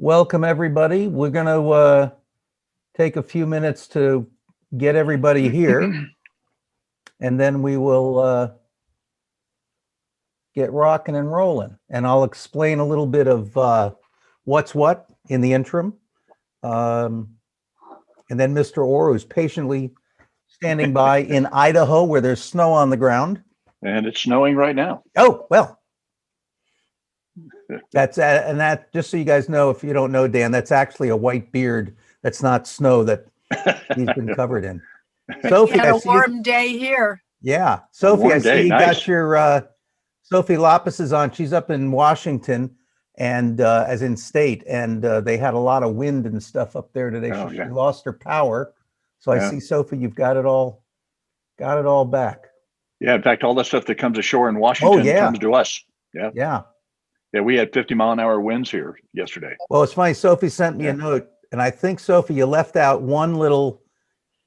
Welcome, everybody. We're going to take a few minutes to get everybody here, and then we will get rocking and rolling. And I'll explain a little bit of what's what in the interim. And then Mr. Orr, who's patiently standing by in Idaho, where there's snow on the ground. And it's snowing right now. Oh, well. That's and that, just so you guys know, if you don't know, Dan, that's actually a white beard. That's not snow that he's been covered in. Sophie, We had a warm day here. Yeah, Sophie, I see you nice. got your Sophie Lopez is on. She's up in Washington, and as in state, and they had a lot of wind and stuff up there today. Oh, She yeah. lost her power, so I Yeah. see, Sophie, you've got it all back. Yeah, in fact, all the stuff that comes ashore in Washington yeah. comes to us. Yeah. Yeah, we had 50-mile-an-hour winds here yesterday. Well, it's funny. Sophie sent me a note, and I think, Sophie, you left out one little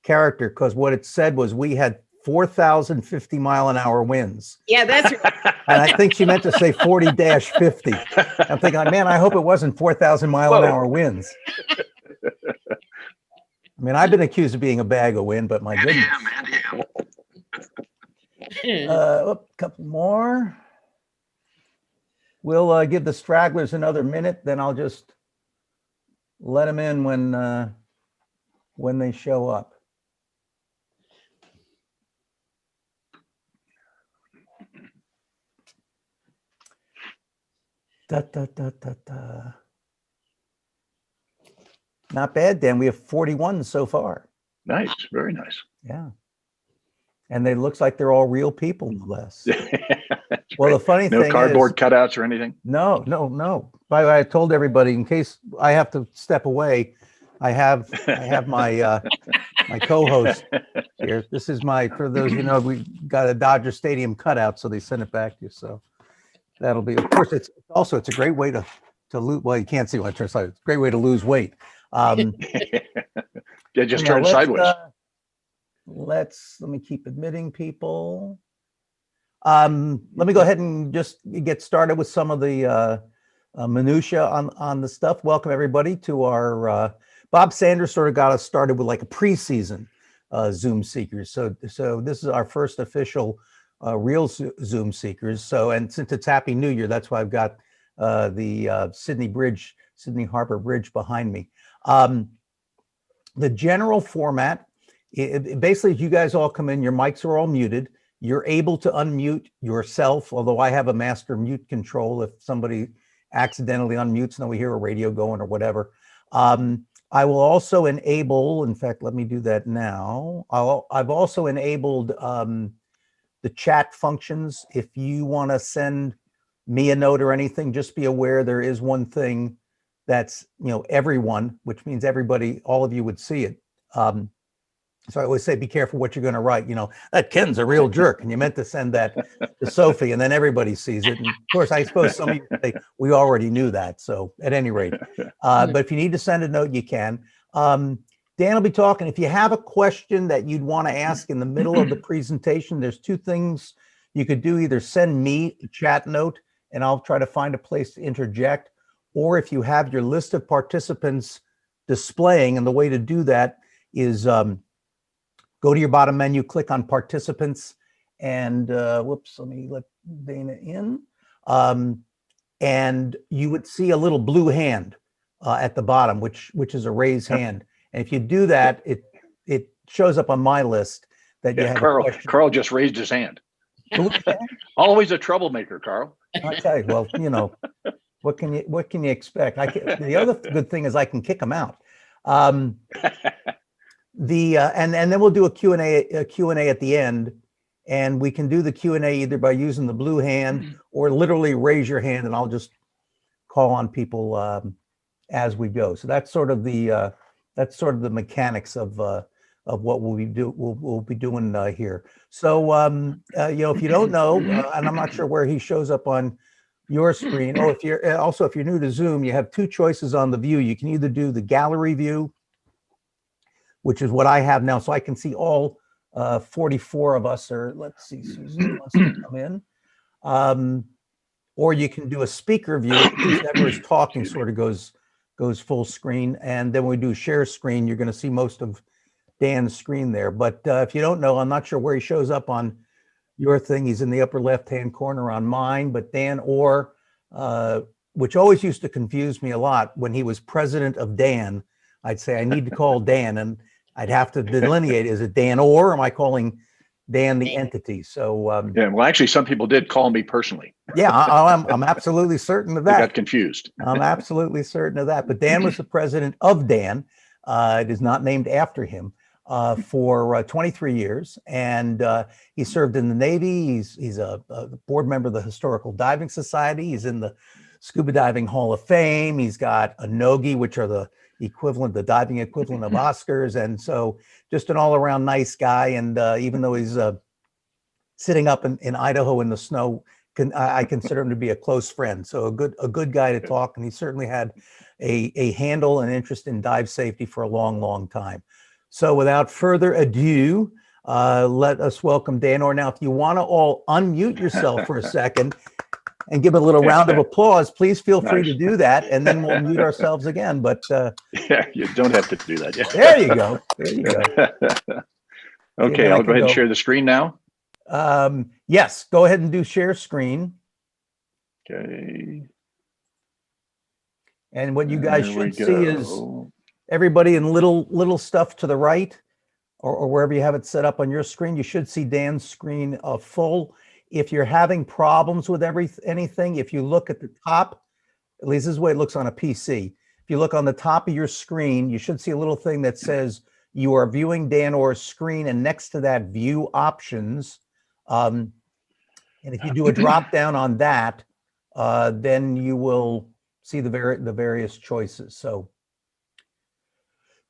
character, because what it said was we had 4,050-mile-an-hour winds. Yeah, that's right. And I think she meant to say 40-50. I'm thinking, man, I hope it wasn't 4,000-mile-an-hour winds. I mean, I've been accused of being a bag of wind, but my goodness. A couple more. We'll give the stragglers another minute, then I'll just let them in when they show up. Da, da, da, da, da. Not bad, Dan. We have 41 so far. Nice, very nice. Yeah. And they looks like they're all real people, no less. Well, the funny thing no is, cardboard cutouts or anything. No. By the way, I told everybody, in case I have to step away, I have my my co-host here. This is for those you know, we got a Dodger Stadium cutout, so they sent it back to you. So that'll be, of course, it's a great way to lose. Well, you can't see what it turns out. It's a great way to lose weight. Yeah, just turn sideways. Let me keep admitting people. Let me go ahead and just get started with some of the minutia on the stuff. Welcome everybody to our Bob Sanders sort of got us started with like a preseason Zoom Seekers. So this is our first official real Zoom Seekers. So, and since it's Happy New Year, that's why I've got the Sydney Harbor Bridge behind me. The general format, basically, you guys all come in, your mics are all muted. You're able to unmute yourself, although I have a master mute control if somebody accidentally unmutes and then we hear a radio going or whatever. I will also enable, in fact, let me do that now. I've also enabled the chat functions. If you want to send me a note or anything, just be aware there is one thing that's, everyone, which means everybody, all of you would see it. So I always say, be careful what you're going to write. That Ken's a real jerk, and you meant to send that to Sophie, and then everybody sees it. And of course, I suppose some of you say, we already knew that. So at any rate, but if you need to send a note, you can. Dan will be talking. If you have a question that you'd want to ask in the middle of the presentation, there's two things you could do. Either send me a chat note, and I'll try to find a place to interject. Or if you have your list of participants displaying, and the way to do that is go to your bottom menu, click on participants, and whoops, let me let Dana in. And you would see a little blue hand at the bottom, which is a raised hand. And if you do that, it shows up on my list that you have a question. Carl just raised his hand. Always a troublemaker, Carl. I tell you, well, what can you expect? The other good thing is I can kick them out. And then we'll do a Q&A at the end, and we can do the Q&A either by using the blue hand or literally raise your hand, and I'll just call on people as we go. So that's sort of the mechanics of what we'll be doing here. So if you don't know, and I'm not sure where he shows up on your screen. Oh, if you're new to Zoom, you have two choices on the view. You can either do the gallery view, which is what I have now, so I can see all 44 of us. Or let's see, Susan wants to come in. Or you can do a speaker view. Whoever is talking sort of goes goes full screen. And then when we do share screen, you're going to see most of Dan's screen there. But if you don't know, I'm not sure where he shows up on your thing. He's in the upper left-hand corner on mine, but Dan Orr, which always used to confuse me a lot when he was president of Dan, I'd say I need to call Dan, and I'd have to delineate, is it Dan Orr, or am I calling Dan the entity? So Yeah, well, actually, some people did call me personally. yeah, I'm absolutely certain of They that. got confused. I'm absolutely certain of that. But Dan was the president of Dan. It is not named after him. For 23 years, and he served in the Navy. He's a board member of the Historical Diving Society. He's in the Scuba Diving Hall of Fame. He's got a NOGI, which are the diving equivalent of Oscars, and so just an all-around nice guy. And even though he's sitting up in Idaho in the snow, I consider him to be a close friend. So a good guy to talk, and he certainly had a handle and interest in dive safety for a long, long time. So without further ado, let us welcome Dan Orr. Now, if you want to all unmute yourself for a second and give a little round of applause, please feel free to do that, and then we'll mute ourselves again. But yeah, you don't have to do that. Yeah. There you go. There you go. Okay, I'll go ahead and share the screen now. Yes, go ahead and do share screen. Okay. And what you guys should see is go. everybody in little stuff to the right, or wherever you have it set up on your screen. You should see Dan's screen full. If you're having problems with anything, if you look at the top, at least this is the way it looks on a PC. If you look on the top of your screen, you should see a little thing that says you are viewing Dan Orr's screen, and next to that, view options. And if you do a drop down on that, then you will see the various choices. So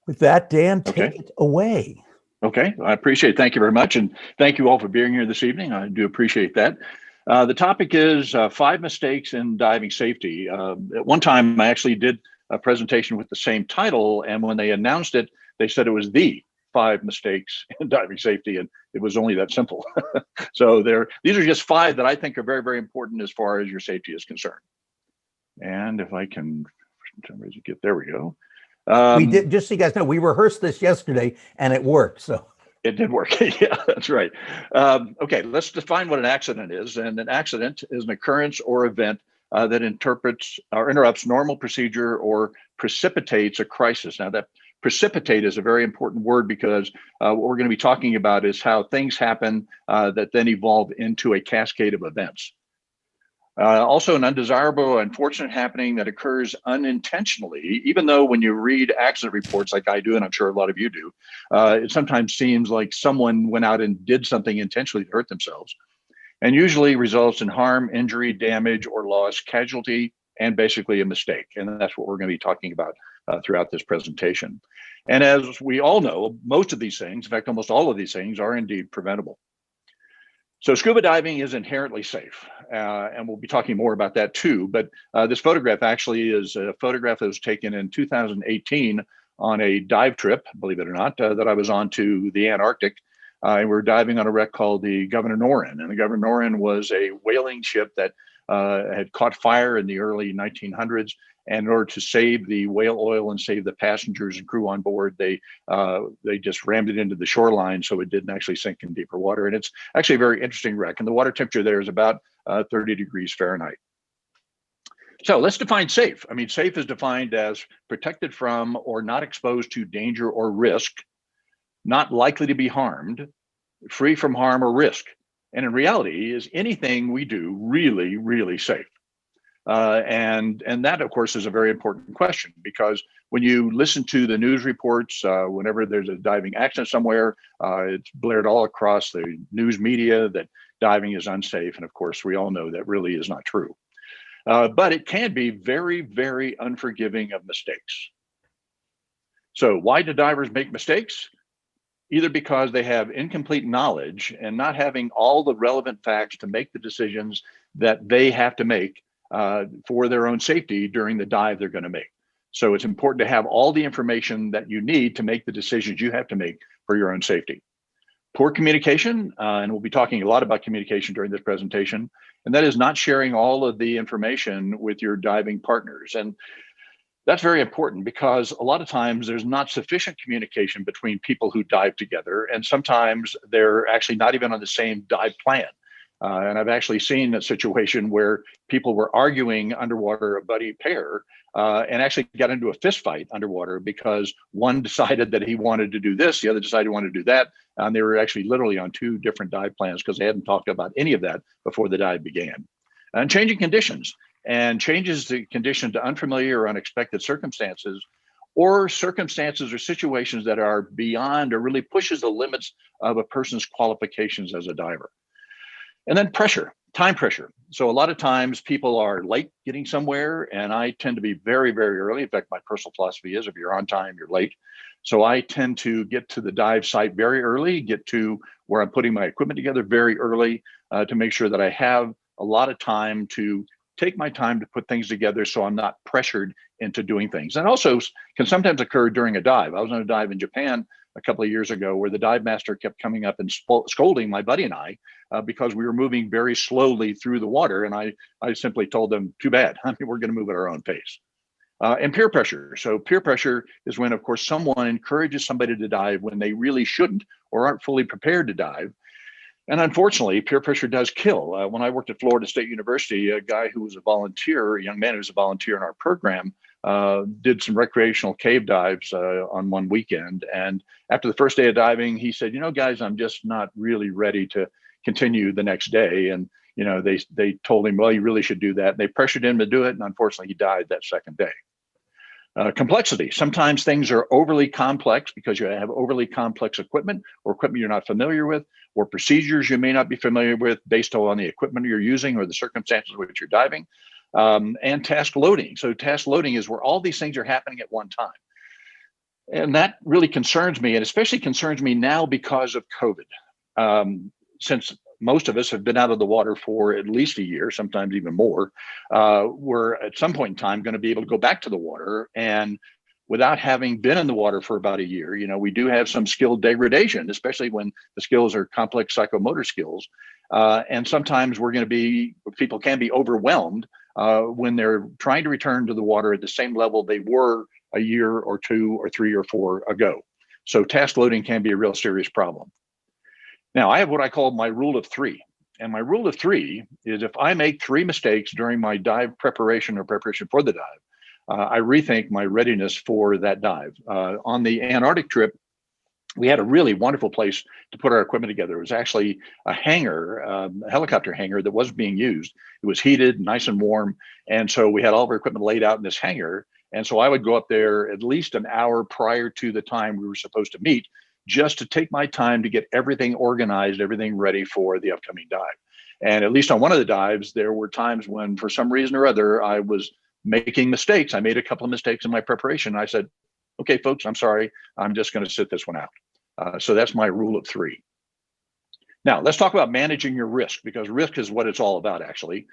with that, Dan, take it away. Okay, I appreciate it. Thank you very much. And thank you all for being here this evening. I do appreciate that. The topic is 5 mistakes in diving safety. At one time, I actually did a presentation with the same title. And when they announced it, they said it was the 5 mistakes in diving safety. And it was only that simple. So these are just 5 that I think are very, very important as far as your safety is concerned. And if I can, for some reason, there we go. We did, just so you guys know, we rehearsed this yesterday and it worked. So it did work. Yeah, that's right. Okay, let's define what an accident is. And an accident is an occurrence or event that interrupts normal procedure or precipitates a crisis. Now, that precipitate is a very important word because what we're going to be talking about is how things happen that then evolve into a cascade of events. Also, an undesirable or unfortunate happening that occurs unintentionally, even though when you read accident reports like I do, and I'm sure a lot of you do, it sometimes seems like someone went out and did something intentionally to hurt themselves, and usually results in harm, injury, damage, or loss, casualty, and basically a mistake. And that's what we're going to be talking about throughout this presentation. And as we all know, most of these things, in fact, almost all of these things are indeed preventable. So scuba diving is inherently safe, and we'll be talking more about that too. But this photograph actually is a photograph that was taken in 2018 on a dive trip, believe it or not, that I was on to the Antarctic. And we were diving on a wreck called the Governor Norrin. And the Governor Norrin was a whaling ship that had caught fire in the early 1900s. And in order to save the whale oil and save the passengers and crew on board, they just rammed it into the shoreline so it didn't actually sink in deeper water. And it's actually a very interesting wreck. And the water temperature there is about 30 degrees Fahrenheit. So let's define safe. I mean, safe is defined as protected from or not exposed to danger or risk, not likely to be harmed, free from harm or risk. And in reality, is anything we do really, really safe? And that, of course, is a very important question, because when you listen to the news reports, whenever there's a diving accident somewhere, it's blared all across the news media that diving is unsafe. And of course, we all know that really is not true. But it can be very, very unforgiving of mistakes. So why do divers make mistakes? Either because they have incomplete knowledge and not having all the relevant facts to make the decisions that they have to make for their own safety during the dive they're going to make. So it's important to have all the information that you need to make the decisions you have to make for your own safety. Poor communication, and we'll be talking a lot about communication during this presentation, and that is not sharing all of the information with your diving partners. And That's very important because a lot of times there's not sufficient communication between people who dive together, and sometimes they're actually not even on the same dive plan. And I've actually seen a situation where people were arguing underwater, a buddy pair, and actually got into a fist fight underwater because one decided that he wanted to do this, the other decided he wanted to do that. And they were actually literally on two different dive plans because they hadn't talked about any of that before the dive began. And changing conditions. And changes the condition to unfamiliar or unexpected circumstances, or circumstances or situations that are beyond or really pushes the limits of a person's qualifications as a diver. And then pressure, time pressure. So a lot of times people are late getting somewhere, and I tend to be very, very early. In fact, my personal philosophy is if you're on time, you're late. So I tend to get to the dive site very early, get to where I'm putting my equipment together very early to make sure that I have a lot of time to take my time to put things together so I'm not pressured into doing things. And also can sometimes occur during a dive. I was on a dive in Japan a couple of years ago where the dive master kept coming up and scolding my buddy and I because we were moving very slowly through the water. And I simply told them, too bad, I mean, we're going to move at our own pace. And peer pressure. So peer pressure is when, of course, someone encourages somebody to dive when they really shouldn't or aren't fully prepared to dive. And unfortunately, peer pressure does kill. When I worked at Florida State University, a guy who was a volunteer, a young man who was a volunteer in our program, did some recreational cave dives on one weekend. And after the first day of diving, he said, you know, guys, I'm just not really ready to continue the next day. And, you know, they told him, well, you really should do that. They pressured him to do it. And unfortunately, he died that second day. Complexity. Sometimes things are overly complex because you have overly complex equipment or equipment you're not familiar with, or procedures you may not be familiar with based on the equipment you're using or the circumstances in which you're diving, and task loading. So task loading is where all these things are happening at one time. And that really concerns me, and especially concerns me now because of COVID. Since most of us have been out of the water for at least a year, sometimes even more, we're at some point in time going to be able to go back to the water. And without having been in the water for about a year, you know, we do have some skill degradation, especially when the skills are complex psychomotor skills. And sometimes people can be overwhelmed when they're trying to return to the water at the same level they were a year or 2 or 3 or 4 ago. So task loading can be a real serious problem. Now, I have what I call my rule of 3. And my rule of 3 is if I make 3 mistakes during my dive preparation or preparation for the dive, I rethink my readiness for that dive. On the Antarctic trip, we had a really wonderful place to put our equipment together. It was actually a hangar, a helicopter hangar that was being used. It was heated, nice and warm. And so we had all of our equipment laid out in this hangar. And so I would go up there at least an hour prior to the time we were supposed to meet, just to take my time to get everything organized, everything ready for the upcoming dive. And at least on one of the dives, there were times when, for some reason or other, I was making mistakes. I made a couple of mistakes in my preparation. I said, okay, folks, I'm sorry. I'm just going to sit this one out. So that's my rule of 3. Now, let's talk about managing your risk, because risk is what it's all about, actually.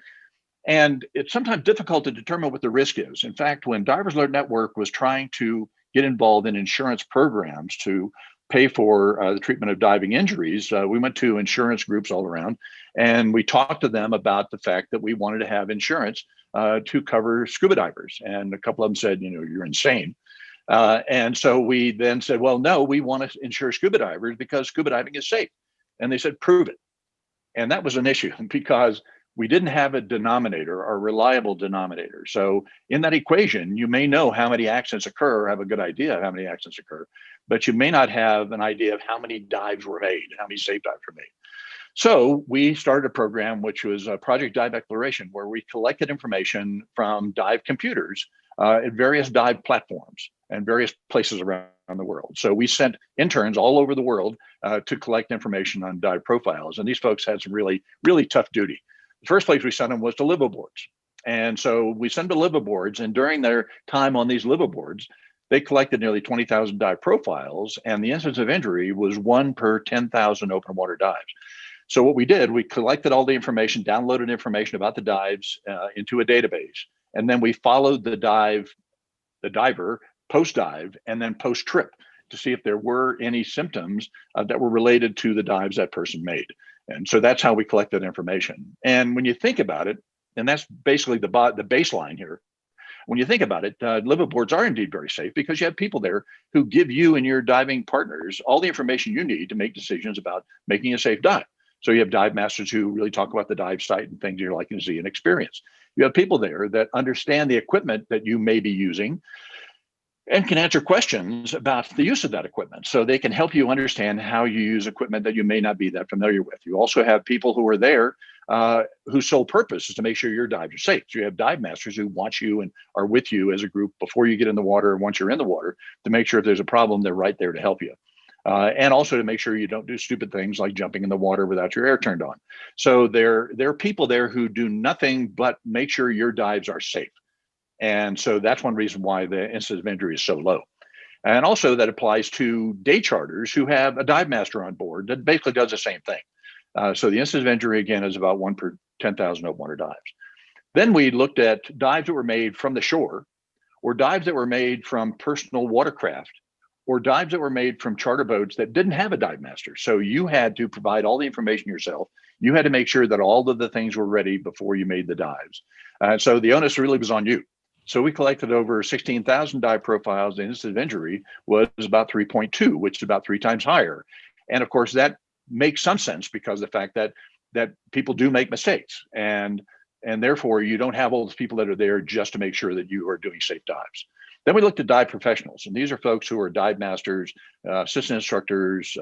And it's sometimes difficult to determine what the risk is. In fact, when Divers Alert Network was trying to get involved in insurance programs to pay for the treatment of diving injuries, we went to insurance groups all around, and we talked to them about the fact that we wanted to have insurance to cover scuba divers. And a couple of them said, you know, you're insane. And so we then said, well, no, we want to insure scuba divers because scuba diving is safe. And they said, prove it. And that was an issue because we didn't have a denominator, a reliable denominator. So in that equation, you may know how many accidents occur, or have a good idea of how many accidents occur, but you may not have an idea of how many dives were made, how many safe dives were made. So we started a program, which was Project Dive Exploration, where we collected information from dive computers at various dive platforms and various places around the world. So we sent interns all over the world to collect information on dive profiles. And these folks had some really, really tough duty. The first place we sent them was to liveaboards. And so we sent them to liveaboards, and during their time on these liveaboards, they collected nearly 20,000 dive profiles, and the incidence of injury was 1 per 10,000 open water dives. So what we did, we collected all the information, downloaded information about the dives into a database, and then we followed the diver post-dive and then post-trip to see if there were any symptoms that were related to the dives that person made. And so that's how we collected information. And when you think about it, and that's basically the baseline here, when you think about it, liveaboards are indeed very safe because you have people there who give you and your diving partners all the information you need to make decisions about making a safe dive. So you have dive masters who really talk about the dive site and things you're likely to see and experience. You have people there that understand the equipment that you may be using and can answer questions about the use of that equipment. So they can help you understand how you use equipment that you may not be that familiar with. You also have people who are there whose sole purpose is to make sure your dives are safe. So you have dive masters who watch you and are with you as a group before you get in the water and once you're in the water to make sure if there's a problem, they're right there to help you. And also to make sure you don't do stupid things like jumping in the water without your air turned on. So there are people there who do nothing but make sure your dives are safe. And so that's one reason why the incidence of injury is so low. And also that applies to day charters who have a dive master on board that basically does the same thing. So the incidence of injury, again, is about 1 per 10,000 open water dives. Then we looked at dives that were made from the shore, or dives that were made from personal watercraft, or dives that were made from charter boats that didn't have a dive master. So you had to provide all the information yourself. You had to make sure that all of the things were ready before you made the dives. So the onus really was on you. So we collected over 16,000 dive profiles. The incidence of injury was about 3.2, which is about 3 times higher. And of course, that makes some sense because of the fact that people do make mistakes. And therefore, you don't have all those people that are there just to make sure that you are doing safe dives. Then we looked at dive professionals, and these are folks who are dive masters, assistant instructors,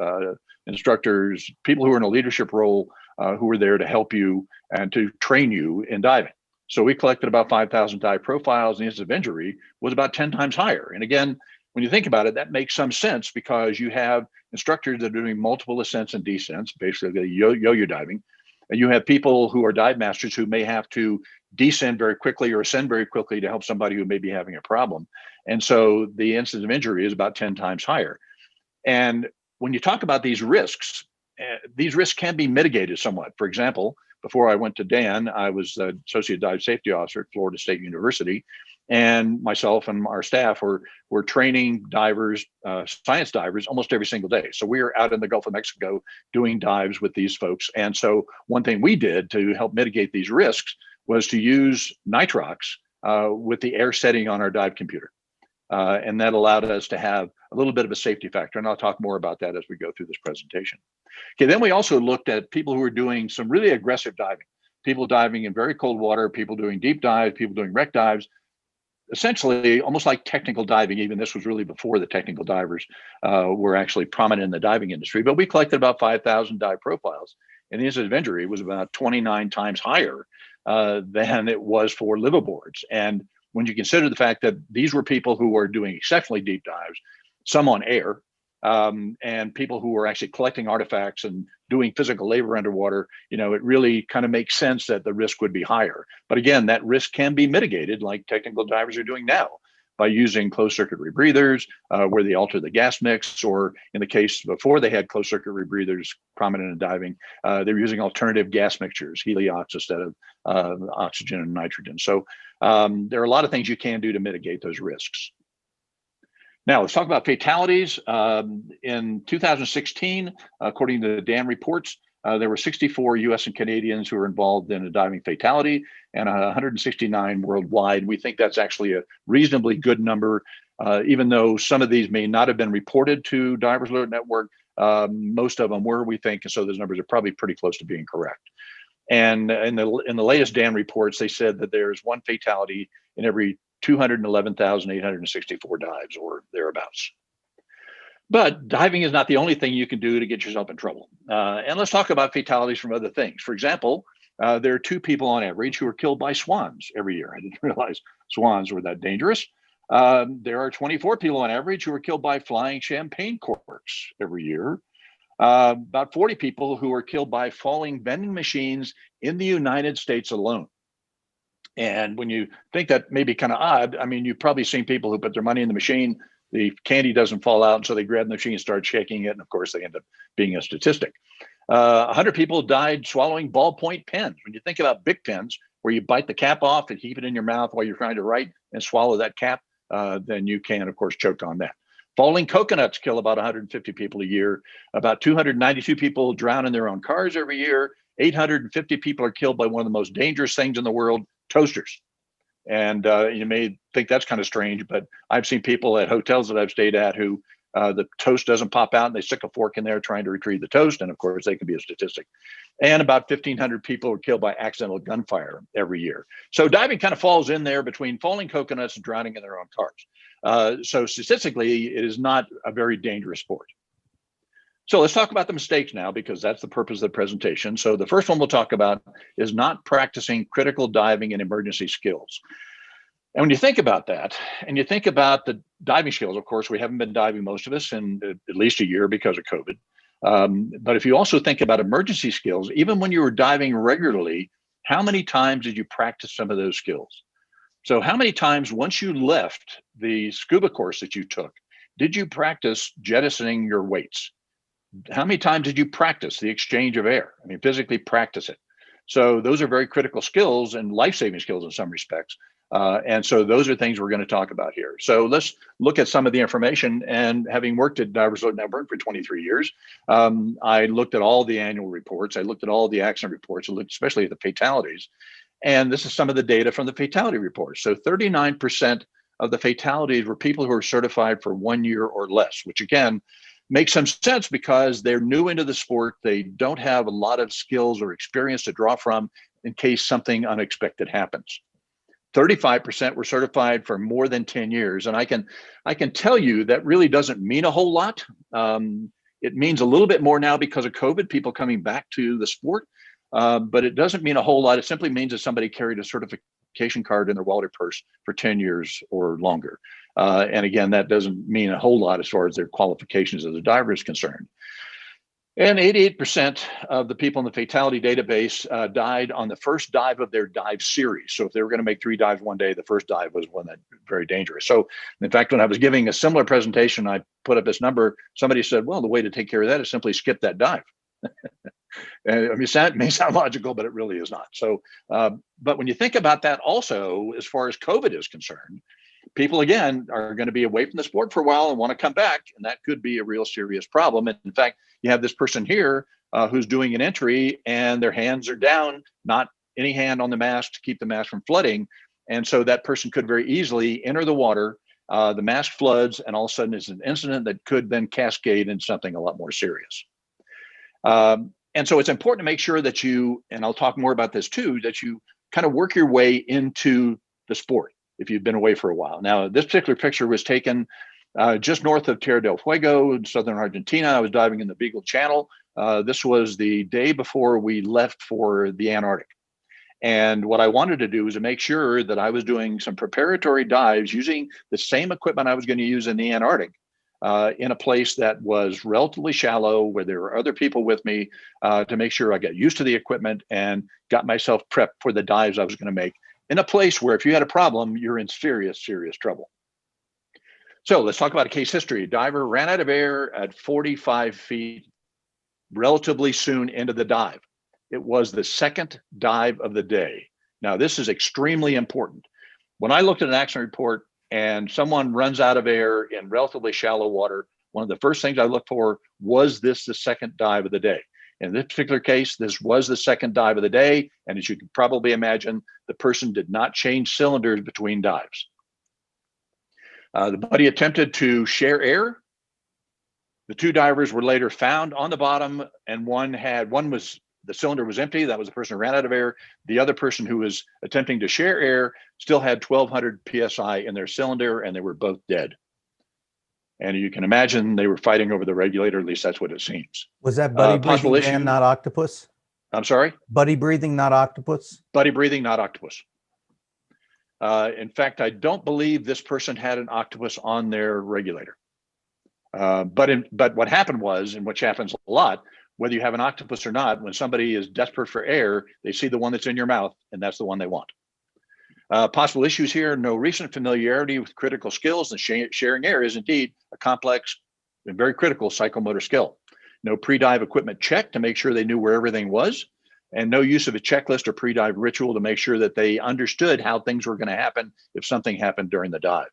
instructors, people who are in a leadership role who are there to help you and to train you in diving. So we collected about 5,000 dive profiles, and the incidence of injury was about 10 times higher. And again, when you think about it, that makes some sense because you have instructors that are doing multiple ascents and descents, basically yo-yo diving, and you have people who are dive masters who may have to descend very quickly or ascend very quickly to help somebody who may be having a problem. And so the incidence of injury is about 10 times higher. And when you talk about these risks can be mitigated somewhat. For example, before I went to Dan, I was the Associate Dive Safety Officer at Florida State University, and myself and our staff were training divers, science divers, almost every single day. So we were out in the Gulf of Mexico doing dives with these folks. And so one thing we did to help mitigate these risks was to use nitrox with the air setting on our dive computer. And that allowed us to have a little bit of a safety factor. And I'll talk more about that as we go through this presentation. Okay, then we also looked at people who were doing some really aggressive diving, people diving in very cold water, people doing deep dives, people doing wreck dives, essentially almost like technical diving. Even this was really before the technical divers were actually prominent in the diving industry. But we collected about 5,000 dive profiles, and the incidence of injury was about 29 times higher than it was for liveaboards. And when you consider the fact that these were people who were doing exceptionally deep dives, some on air, and people who were actually collecting artifacts and doing physical labor underwater, it really kind of makes sense that the risk would be higher. But again, that risk can be mitigated like technical divers are doing now by using closed circuit rebreathers where they alter the gas mix, or in the case before they had closed circuit rebreathers prominent in diving, they were using alternative gas mixtures, heliox instead of oxygen and nitrogen. So there are a lot of things you can do to mitigate those risks. Now, let's talk about fatalities. In 2016, according to the DAN reports, there were 64 US and Canadians who were involved in a diving fatality and 169 worldwide. We think that's actually a reasonably good number, even though some of these may not have been reported to Divers Alert Network. Most of them were, we think, and so those numbers are probably pretty close to being correct. And in the latest DAN reports, they said that there's one fatality in every 211,864 dives or thereabouts. But diving is not the only thing you can do to get yourself in trouble. And let's talk about fatalities from other things. For example, there are 2 people on average who are killed by swans every year. I didn't realize swans were that dangerous. There are 24 people on average who are killed by flying champagne corks every year. About 40 people who are killed by falling vending machines in the United States alone. And when you think that may be kind of odd, I mean, you've probably seen people who put their money in the machine, the candy doesn't fall out, and so they grab the machine and start shaking it, and of course they end up being a statistic. 100 people died swallowing ballpoint pens. When you think about Bic pens, where you bite the cap off and keep it in your mouth while you're trying to write and swallow that cap, then you can, of course, choke on that. Falling coconuts kill about 150 people a year. About 292 people drown in their own cars every year. 850 people are killed by one of the most dangerous things in the world, toasters. And you may think that's kind of strange, but I've seen people at hotels that I've stayed at who the toast doesn't pop out and they stick a fork in there trying to retrieve the toast. And of course, they can be a statistic. And about 1,500 people are killed by accidental gunfire every year. So diving kind of falls in there between falling coconuts and drowning in their own cars. So statistically, it is not a very dangerous sport. So let's talk about the mistakes now, because that's the purpose of the presentation. So the first one we'll talk about is not practicing critical diving and emergency skills. And when you think about that, and you think about the diving skills, of course, we haven't been diving, most of us, in at least a year because of COVID. But if you also think about emergency skills, even when you were diving regularly, how many times did you practice some of those skills? So how many times, once you left the scuba course that you took, did you practice jettisoning your weights? How many times did you practice the exchange of air? I mean, physically practice it. So those are very critical skills and life-saving skills in some respects. And so those are things we're going to talk about here. So let's look at some of the information. And having worked at Divers Alert Network for 23 years, I looked at all the annual reports. I looked at all the accident reports. I looked especially at the fatalities. And this is some of the data from the fatality reports. So 39% of the fatalities were people who were certified for 1 year or less, which again, makes some sense because they're new into the sport. They don't have a lot of skills or experience to draw from in case something unexpected happens. 35% were certified for more than 10 years. And I can tell you that really doesn't mean a whole lot. It means a little bit more now because of COVID, people coming back to the sport, but it doesn't mean a whole lot. It simply means that somebody carried a certification card in their wallet or purse for 10 years or longer. And again, that doesn't mean a whole lot as far as their qualifications as a diver is concerned. And 88% of the people in the fatality database died on the first dive of their dive series. So if they were going to make 3 dives one day, the first dive was one that very dangerous. So in fact, when I was giving a similar presentation, I put up this number. Somebody said, well, the way to take care of that is simply skip that dive. And I mean, it may sound logical, but it really is not. So, but when you think about that also, as far as COVID is concerned, people, again, are going to be away from the sport for a while and want to come back. And that could be a real serious problem. And in fact, you have this person here who's doing an entry and their hands are down, not any hand on the mask to keep the mask from flooding. And so that person could very easily enter the water, the mask floods, and all of a sudden it's an incident that could then cascade into something a lot more serious. And so it's important to make sure that you, and I'll talk more about this too, that you kind of work your way into the sport if you've been away for a while. Now, this particular picture was taken just north of Tierra del Fuego in southern Argentina. I was diving in the Beagle Channel. This was the day before we left for the Antarctic. And what I wanted to do was to make sure that I was doing some preparatory dives using the same equipment I was going to use in the Antarctic in a place that was relatively shallow, where there were other people with me to make sure I got used to the equipment and got myself prepped for the dives I was going to make in a place where if you had a problem, you're in serious, serious trouble. So let's talk about a case history. A diver ran out of air at 45 feet relatively soon into the dive. It was the second dive of the day. Now, this is extremely important. When I looked at an accident report and someone runs out of air in relatively shallow water, one of the first things I looked for was this the second dive of the day. In this particular case, this was the second dive of the day. And as you can probably imagine, the person did not change cylinders between dives. The buddy attempted to share air. The 2 divers were later found on the bottom, and the cylinder was empty. That was the person who ran out of air. The other person who was attempting to share air still had 1,200 PSI in their cylinder, and they were both dead. And you can imagine they were fighting over the regulator. At least that's what it seems. Was that buddy breathing, issue, Dan, not octopus? I'm sorry? Buddy breathing, not octopus? Buddy breathing, not octopus. In fact, I don't believe this person had an octopus on their regulator. But what happened was, and which happens a lot, whether you have an octopus or not, when somebody is desperate for air, they see the one that's in your mouth, and that's the one they want. Possible issues here: no recent familiarity with critical skills, and sharing air is indeed a complex and very critical psychomotor skill. No pre-dive equipment check to make sure they knew where everything was, and no use of a checklist or pre-dive ritual to make sure that they understood how things were going to happen if something happened during the dive.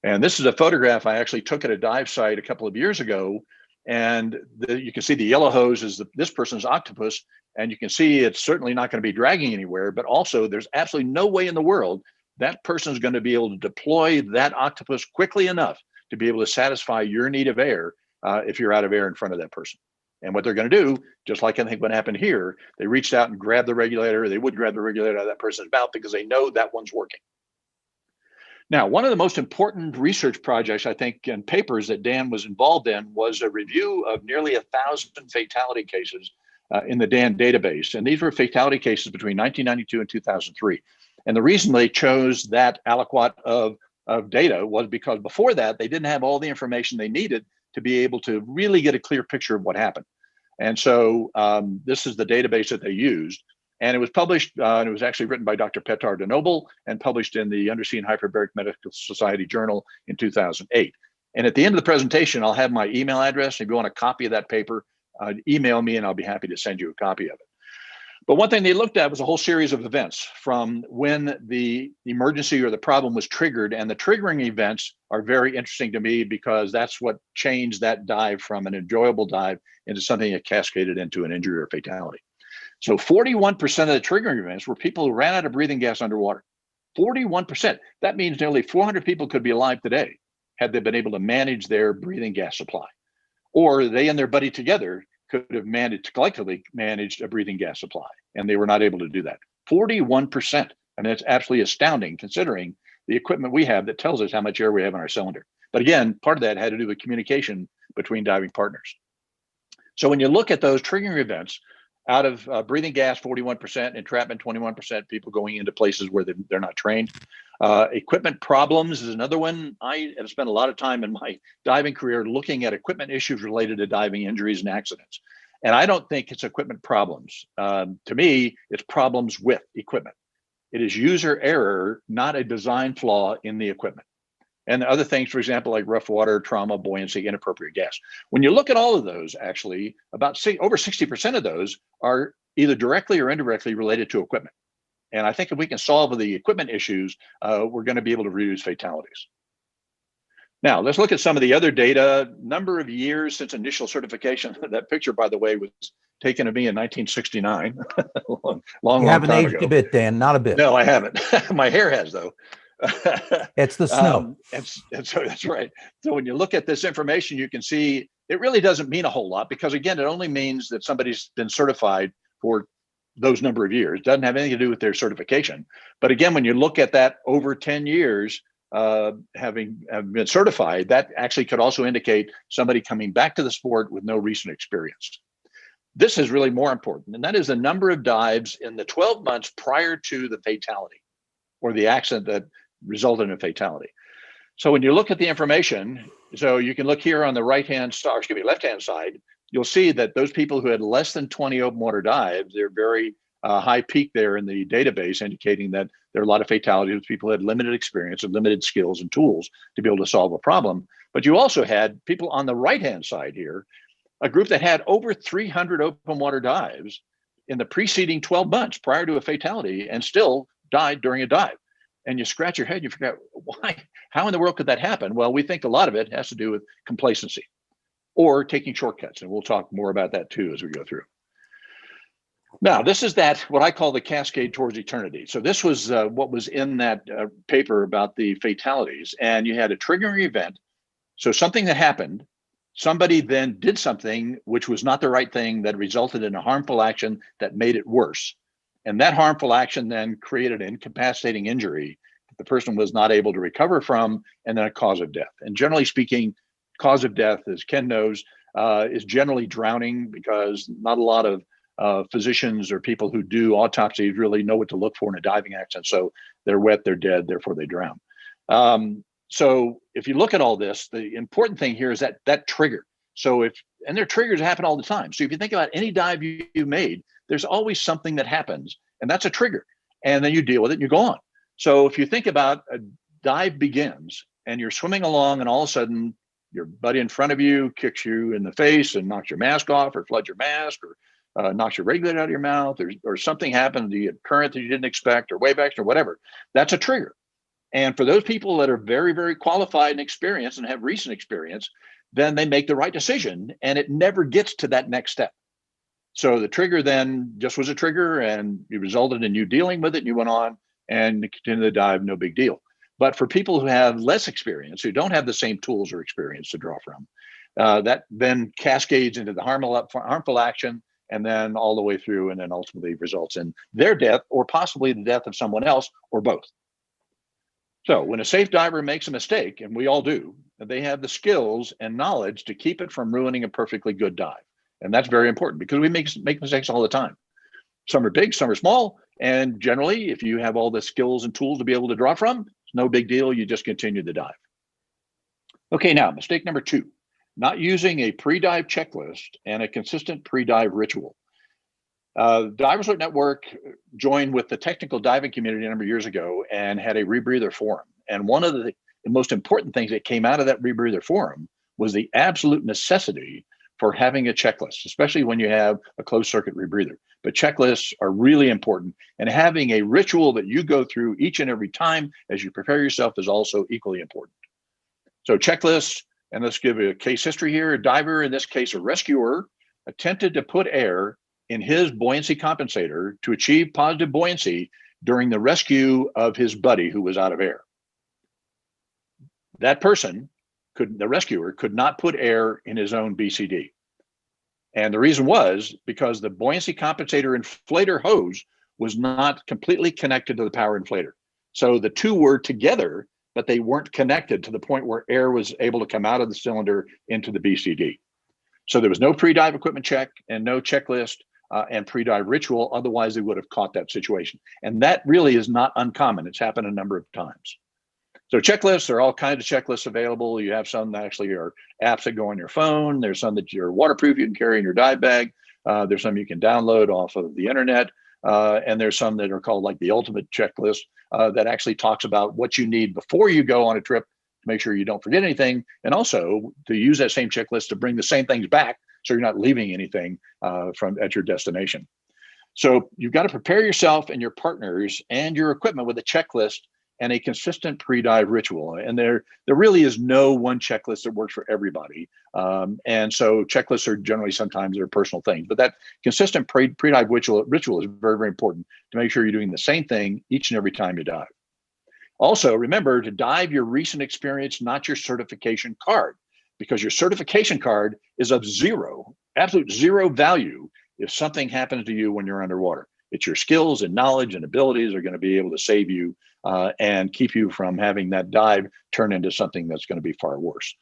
And this is a photograph I actually took at a dive site a couple of years ago. And you can see the yellow hose is this person's octopus. And you can see it's certainly not going to be dragging anywhere, but also there's absolutely no way in the world that person is going to be able to deploy that octopus quickly enough to be able to satisfy your need of air if you're out of air in front of that person. And what they're going to do, just like I think what happened here, they reached out and grabbed the regulator. They would grab the regulator out of that person's mouth because they know that one's working. Now, one of the most important research projects, I think, and papers that Dan was involved in was a review of nearly 1,000 fatality cases in the Dan database. And these were fatality cases between 1992 and 2003. And the reason they chose that aliquot of data was because before that, they didn't have all the information they needed to be able to really get a clear picture of what happened. And so this is the database that they used. And it was published, and it was actually written by Dr. Petar Denoble and published in the Undersea and Hyperbaric Medical Society Journal in 2008. And at the end of the presentation, I'll have my email address. If you want a copy of that paper, email me and I'll be happy to send you a copy of it. But one thing they looked at was a whole series of events from when the emergency or the problem was triggered. And the triggering events are very interesting to me because that's what changed that dive from an enjoyable dive into something that cascaded into an injury or fatality. So 41% of the triggering events were people who ran out of breathing gas underwater. 41%. That means nearly 400 people could be alive today had they been able to manage their breathing gas supply. Or they and their buddy together could have collectively managed a breathing gas supply, and they were not able to do that. 41%. I mean, it's absolutely astounding considering the equipment we have that tells us how much air we have in our cylinder. But again, part of that had to do with communication between diving partners. So when you look at those triggering events, out of breathing gas, 41%, entrapment, 21%, people going into places where they're not trained. Equipment problems is another one. I have spent a lot of time in my diving career looking at equipment issues related to diving injuries and accidents. And I don't think it's equipment problems. To me, it's problems with equipment. It is user error, not a design flaw in the equipment. And other things, for example, like rough water, trauma, buoyancy, inappropriate gas. When you look at all of those, actually, over 60% of those are either directly or indirectly related to equipment. And I think if we can solve the equipment issues, we're going to be able to reduce fatalities. Now, let's look at some of the other data. Number of years since initial certification. That picture, by the way, was taken of me in 1969. long You haven't time aged ago. a bit, Dan, not a bit. No, I haven't. My hair has, though. It's the snow. And so that's right. So when you look at this information, you can see it really doesn't mean a whole lot because, again, it only means that somebody's been certified for those number of years. It doesn't have anything to do with their certification. But again, when you look at that over 10 years, having been certified, that actually could also indicate somebody coming back to the sport with no recent experience. This is really more important, and that is the number of dives in the 12 months prior to the fatality or the accident that resulted in a fatality. So when you look at the information, so you can look here on the left-hand side, you'll see that those people who had less than 20 open water dives, they're very high peak there in the database, indicating that there are a lot of fatalities with people who had limited experience and limited skills and tools to be able to solve a problem. But you also had people on the right-hand side here, a group that had over 300 open water dives in the preceding 12 months prior to a fatality and still died during a dive. And you scratch your head, you figure out why, how in the world could that happen? Well, we think a lot of it has to do with complacency or taking shortcuts. And we'll talk more about that too as we go through. Now, this is what I call the cascade towards eternity. So this was what was in that paper about the fatalities. And you had a triggering event. So something that happened, somebody then did something which was not the right thing that resulted in a harmful action that made it worse. And that harmful action then created an incapacitating injury that the person was not able to recover from, and then a cause of death. And generally speaking, cause of death, as Ken knows, is generally drowning because not a lot of physicians or people who do autopsies really know what to look for in a diving accident. So they're wet, they're dead, therefore they drown. So if you look at all this, the important thing here is that trigger. So and their triggers happen all the time. So if you think about any dive you made, there's always something that happens, and that's a trigger. And then you deal with it and you go on. So if you think about a dive begins and you're swimming along and all of a sudden your buddy in front of you kicks you in the face and knocks your mask off or floods your mask or knocks your regulator out of your mouth or something happened, the current that you didn't expect or wave action or whatever, that's a trigger. And for those people that are very, very qualified and experienced and have recent experience, then they make the right decision and it never gets to that next step. So the trigger then just was a trigger and it resulted in you dealing with it and you went on. and continue the dive, no big deal. But for people who have less experience, who don't have the same tools or experience to draw from, that then cascades into the harmful action, and then all the way through, and then ultimately results in their death or possibly the death of someone else or both. So when a safe diver makes a mistake, and we all do, they have the skills and knowledge to keep it from ruining a perfectly good dive. And that's very important because we make mistakes all the time. Some are big, some are small. And generally, if you have all the skills and tools to be able to draw from, it's no big deal. You just continue the dive. Okay, now mistake number 2, not using a pre-dive checklist and a consistent pre-dive ritual. Divers Alert Network joined with the technical diving community a number of years ago and had a rebreather forum. And one of the most important things that came out of that rebreather forum was the absolute necessity for having a checklist, especially when you have a closed circuit rebreather. But checklists are really important, and having a ritual that you go through each and every time as you prepare yourself is also equally important. So checklists, and let's give a case history here. A diver, in this case a rescuer, attempted to put air in his buoyancy compensator to achieve positive buoyancy during the rescue of his buddy who was out of air. That person, the rescuer, could not put air in his own BCD. And the reason was because the buoyancy compensator inflator hose was not completely connected to the power inflator. So the two were together, but they weren't connected to the point where air was able to come out of the cylinder into the BCD. So there was no pre-dive equipment check and no checklist and pre-dive ritual. Otherwise, they would have caught that situation. And that really is not uncommon. It's happened a number of times. So checklists, there are all kinds of checklists available. You have some that actually are apps that go on your phone. There's some that are waterproof, you can carry in your dive bag. There's some you can download off of the internet. And there's some that are called like the ultimate checklist that actually talks about what you need before you go on a trip to make sure you don't forget anything. And also to use that same checklist to bring the same things back so you're not leaving anything from at your destination. So you've got to prepare yourself and your partners and your equipment with a checklist and a consistent pre-dive ritual. And there really is no one checklist that works for everybody. And so checklists are generally sometimes they're personal things, but that consistent pre-dive ritual is very, very important to make sure you're doing the same thing each and every time you dive. Also, remember to dive your recent experience, not your certification card, because your certification card is of absolute zero value if something happens to you when you're underwater. It's your skills and knowledge and abilities are going to be able to save you and keep you from having that dive turn into something that's going to be far worse.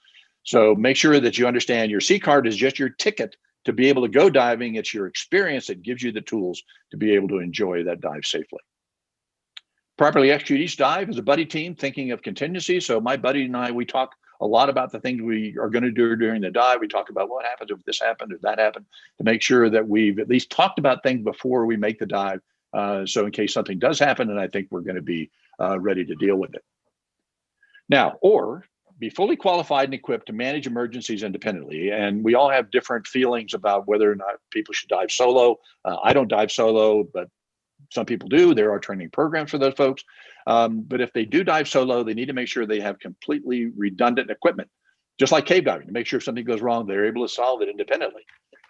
So make sure that you understand your C card is just your ticket to be able to go diving. It's your experience that gives you the tools to be able to enjoy that dive safely. Properly execute each dive as a buddy team, thinking of contingency. So my buddy and I, we talk a lot about the things we are going to do during the dive. We talk about what happens if this happened or that happened to make sure that we've at least talked about things before we make the dive. So in case something does happen, and I think we're going to be ready to deal with it. Now, or be fully qualified and equipped to manage emergencies independently. And we all have different feelings about whether or not people should dive solo. I don't dive solo, but some people do. There are training programs for those folks. But if they do dive solo, they need to make sure they have completely redundant equipment, just like cave diving, to make sure if something goes wrong, they're able to solve it independently.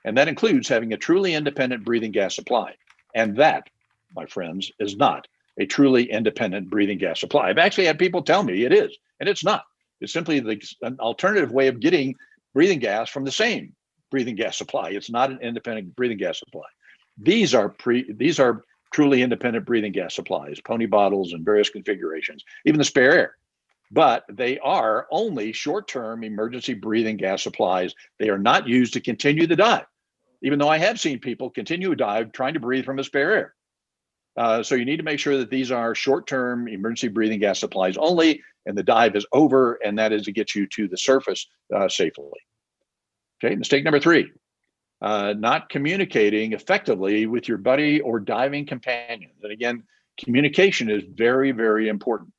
And that includes having a truly independent breathing gas supply. And that, my friends, is not a truly independent breathing gas supply. I've actually had people tell me it is, and it's not. It's simply an alternative way of getting breathing gas from the same breathing gas supply. It's not an independent breathing gas supply. These are truly independent breathing gas supplies, pony bottles and various configurations, even the spare air. But they are only short-term emergency breathing gas supplies. They are not used to continue the dive, even though I have seen people continue a dive trying to breathe from a spare air. So you need to make sure that these are short-term emergency breathing gas supplies only, and the dive is over, and that is to get you to the surface safely. Okay, mistake number 3. Not communicating effectively with your buddy or diving companions. And again, communication is very, very important,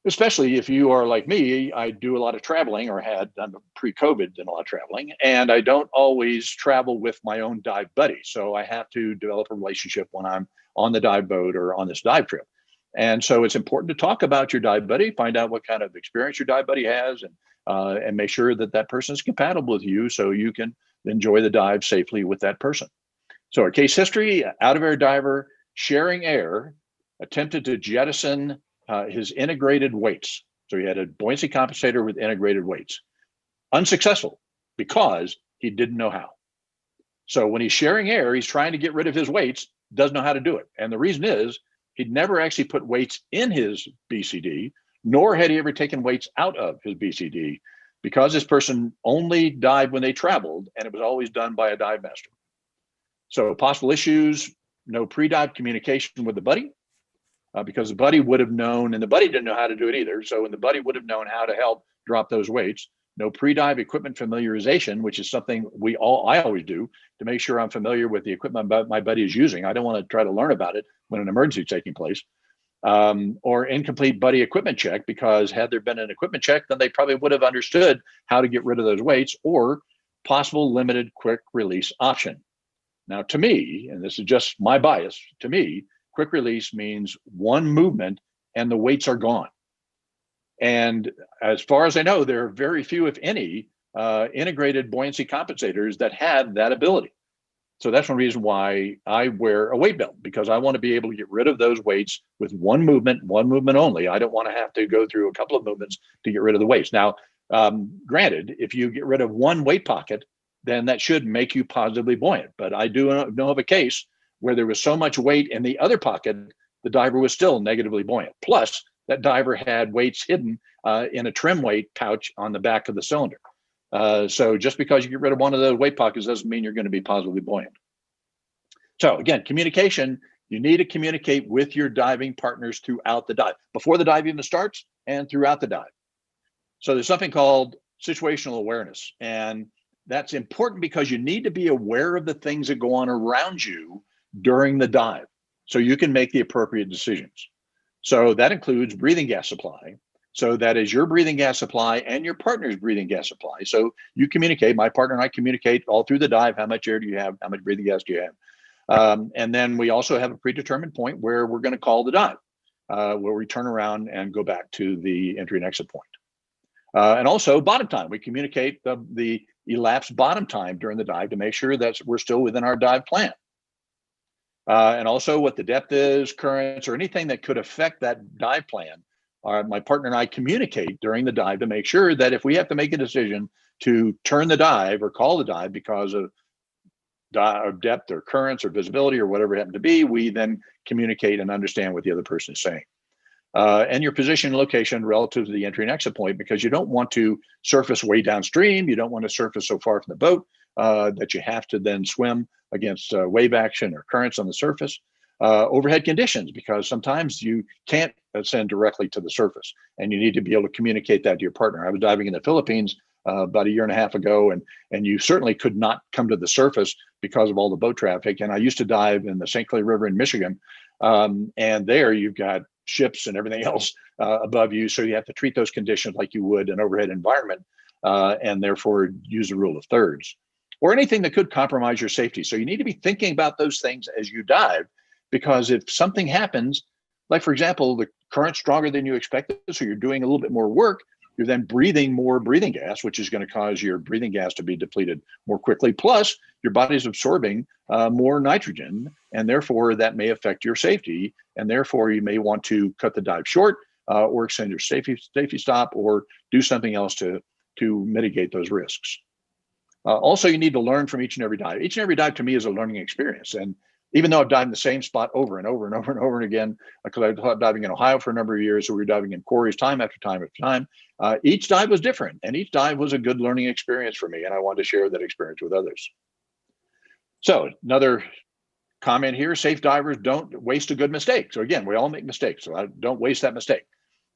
especially if you are like me. I do a lot of traveling, or had done pre-COVID, done a lot of traveling, and I don't always travel with my own dive buddy. So I have to develop a relationship when I'm on the dive boat or on this dive trip. And so it's important to talk about your dive buddy, find out what kind of experience your dive buddy has, and make sure that that person is compatible with you so you can enjoy the dive safely with that person. So our case history, out of air diver, sharing air attempted to jettison his integrated weights. So he had a buoyancy compensator with integrated weights. Unsuccessful because he didn't know how. So when he's sharing air, he's trying to get rid of his weights, doesn't know how to do it. And the reason is he'd never actually put weights in his BCD, nor had he ever taken weights out of his BCD, because this person only dived when they traveled, and it was always done by a dive master. So possible issues, no pre-dive communication with the buddy, because the buddy would have known, and the buddy didn't know how to do it either. So when the buddy would have known how to help drop those weights, no pre-dive equipment familiarization, which is something I always do to make sure I'm familiar with the equipment my buddy is using. I don't want to try to learn about it when an emergency is taking place. Or incomplete buddy equipment check, because had there been an equipment check, then they probably would have understood how to get rid of those weights, or possible limited quick release option. Now, to me, and this is just my bias, to me, quick release means one movement and the weights are gone. And as far as I know, there are very few, if any, integrated buoyancy compensators that have that ability. So that's one reason why I wear a weight belt, because I want to be able to get rid of those weights with one movement only. I don't want to have to go through a couple of movements to get rid of the weights. Now, granted, if you get rid of one weight pocket, then that should make you positively buoyant. But I do know of a case where there was so much weight in the other pocket, the diver was still negatively buoyant. Plus, that diver had weights hidden in a trim weight pouch on the back of the cylinder. So just because you get rid of one of those weight pockets doesn't mean you're going to be positively buoyant. So again, communication, you need to communicate with your diving partners throughout the dive, before the dive even starts and throughout the dive. So there's something called situational awareness. And that's important because you need to be aware of the things that go on around you during the dive so you can make the appropriate decisions. So that includes breathing gas supply. So that is your breathing gas supply and your partner's breathing gas supply. So you communicate, my partner and I communicate all through the dive. How much air do you have? How much breathing gas do you have? And then we also have a predetermined point where we're going to call the dive, where we turn around and go back to the entry and exit point. And also bottom time. We communicate the elapsed bottom time during the dive to make sure that we're still within our dive plan. And also what the depth is, currents, or anything that could affect that dive plan. My partner and I communicate during the dive to make sure that if we have to make a decision to turn the dive or call the dive because of depth or currents or visibility or whatever it happened to be, we then communicate and understand what the other person is saying. And your position and location relative to the entry and exit point, because you don't want to surface way downstream. You don't want to surface so far from the boat that you have to then swim against wave action or currents on the surface. Overhead conditions, because sometimes you can't ascend directly to the surface and you need to be able to communicate that to your partner. I was diving in the Philippines about a year and a half ago, and you certainly could not come to the surface because of all the boat traffic. And I used to dive in the St. Clair River in Michigan, and there you've got ships and everything else above you. So you have to treat those conditions like you would an overhead environment, and therefore use the rule of thirds or anything that could compromise your safety. So you need to be thinking about those things as you dive, because if something happens, like for example, the current's stronger than you expected, so you're doing a little bit more work, you're then breathing more breathing gas, which is going to cause your breathing gas to be depleted more quickly. Plus, your body's absorbing more nitrogen, and therefore that may affect your safety. And therefore, you may want to cut the dive short or extend your safety stop or do something else to mitigate those risks. Also, you need to learn from each and every dive. Each and every dive to me is a learning experience. And even though I've dived in the same spot over and over and over and over and again, because I was diving in Ohio for a number of years, so we were diving in quarries time after time after time, each dive was different, and each dive was a good learning experience for me, and I wanted to share that experience with others. So another comment here, safe divers don't waste a good mistake. So again, we all make mistakes, so don't waste that mistake.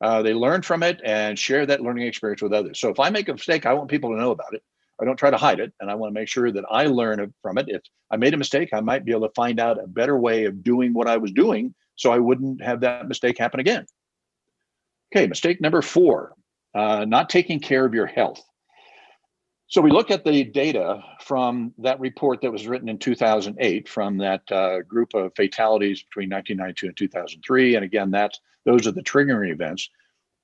They learn from it and share that learning experience with others. So if I make a mistake, I want people to know about it. I don't try to hide it, and I want to make sure that I learn from it. If I made a mistake, I might be able to find out a better way of doing what I was doing so I wouldn't have that mistake happen again. Okay, mistake number 4, not taking care of your health. So we look at the data from that report that was written in 2008 from that group of fatalities between 1992 and 2003. And again, those are the triggering events.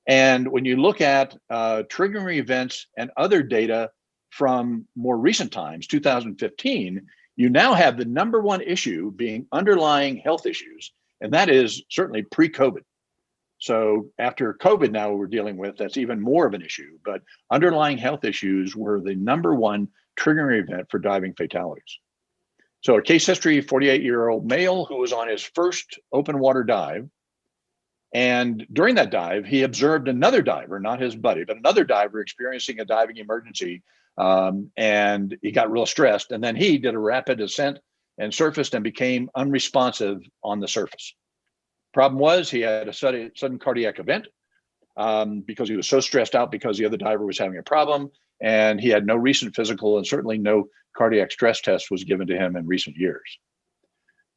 And when you look at triggering events and other data from more recent times, 2015, you now have the #1 issue being underlying health issues And that is certainly pre-COVID. So after COVID now we're dealing with, that's even more of an issue, but underlying health issues were the #1 triggering event for diving fatalities. So a case history, 48-year-old male who was on his first open water dive. And during that dive, he observed another diver, not his buddy, but another diver experiencing a diving emergency. And he got real stressed. And then he did a rapid ascent and surfaced and became unresponsive on the surface. Problem was he had a sudden cardiac event because he was so stressed out because the other diver was having a problem, and he had no recent physical and certainly no cardiac stress test was given to him in recent years.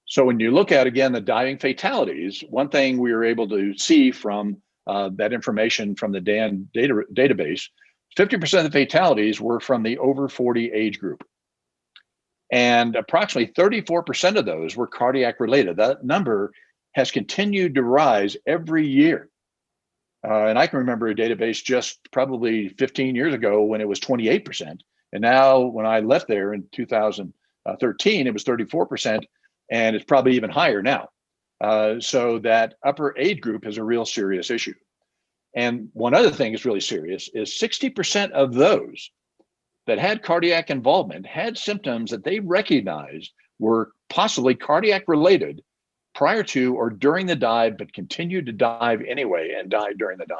So when you look at, again, the diving fatalities, one thing we were able to see from that information from the DAN database, 50% of the fatalities were from the over 40 age group. And approximately 34% of those were cardiac related. That number has continued to rise every year. And I can remember a database just probably 15 years ago when it was 28%. And now when I left there in 2013, it was 34%, and it's probably even higher now. So that upper age group is a real serious issue. And one other thing is really serious is 60% of those that had cardiac involvement had symptoms that they recognized were possibly cardiac related prior to or during the dive, but continued to dive anyway and died during the dive.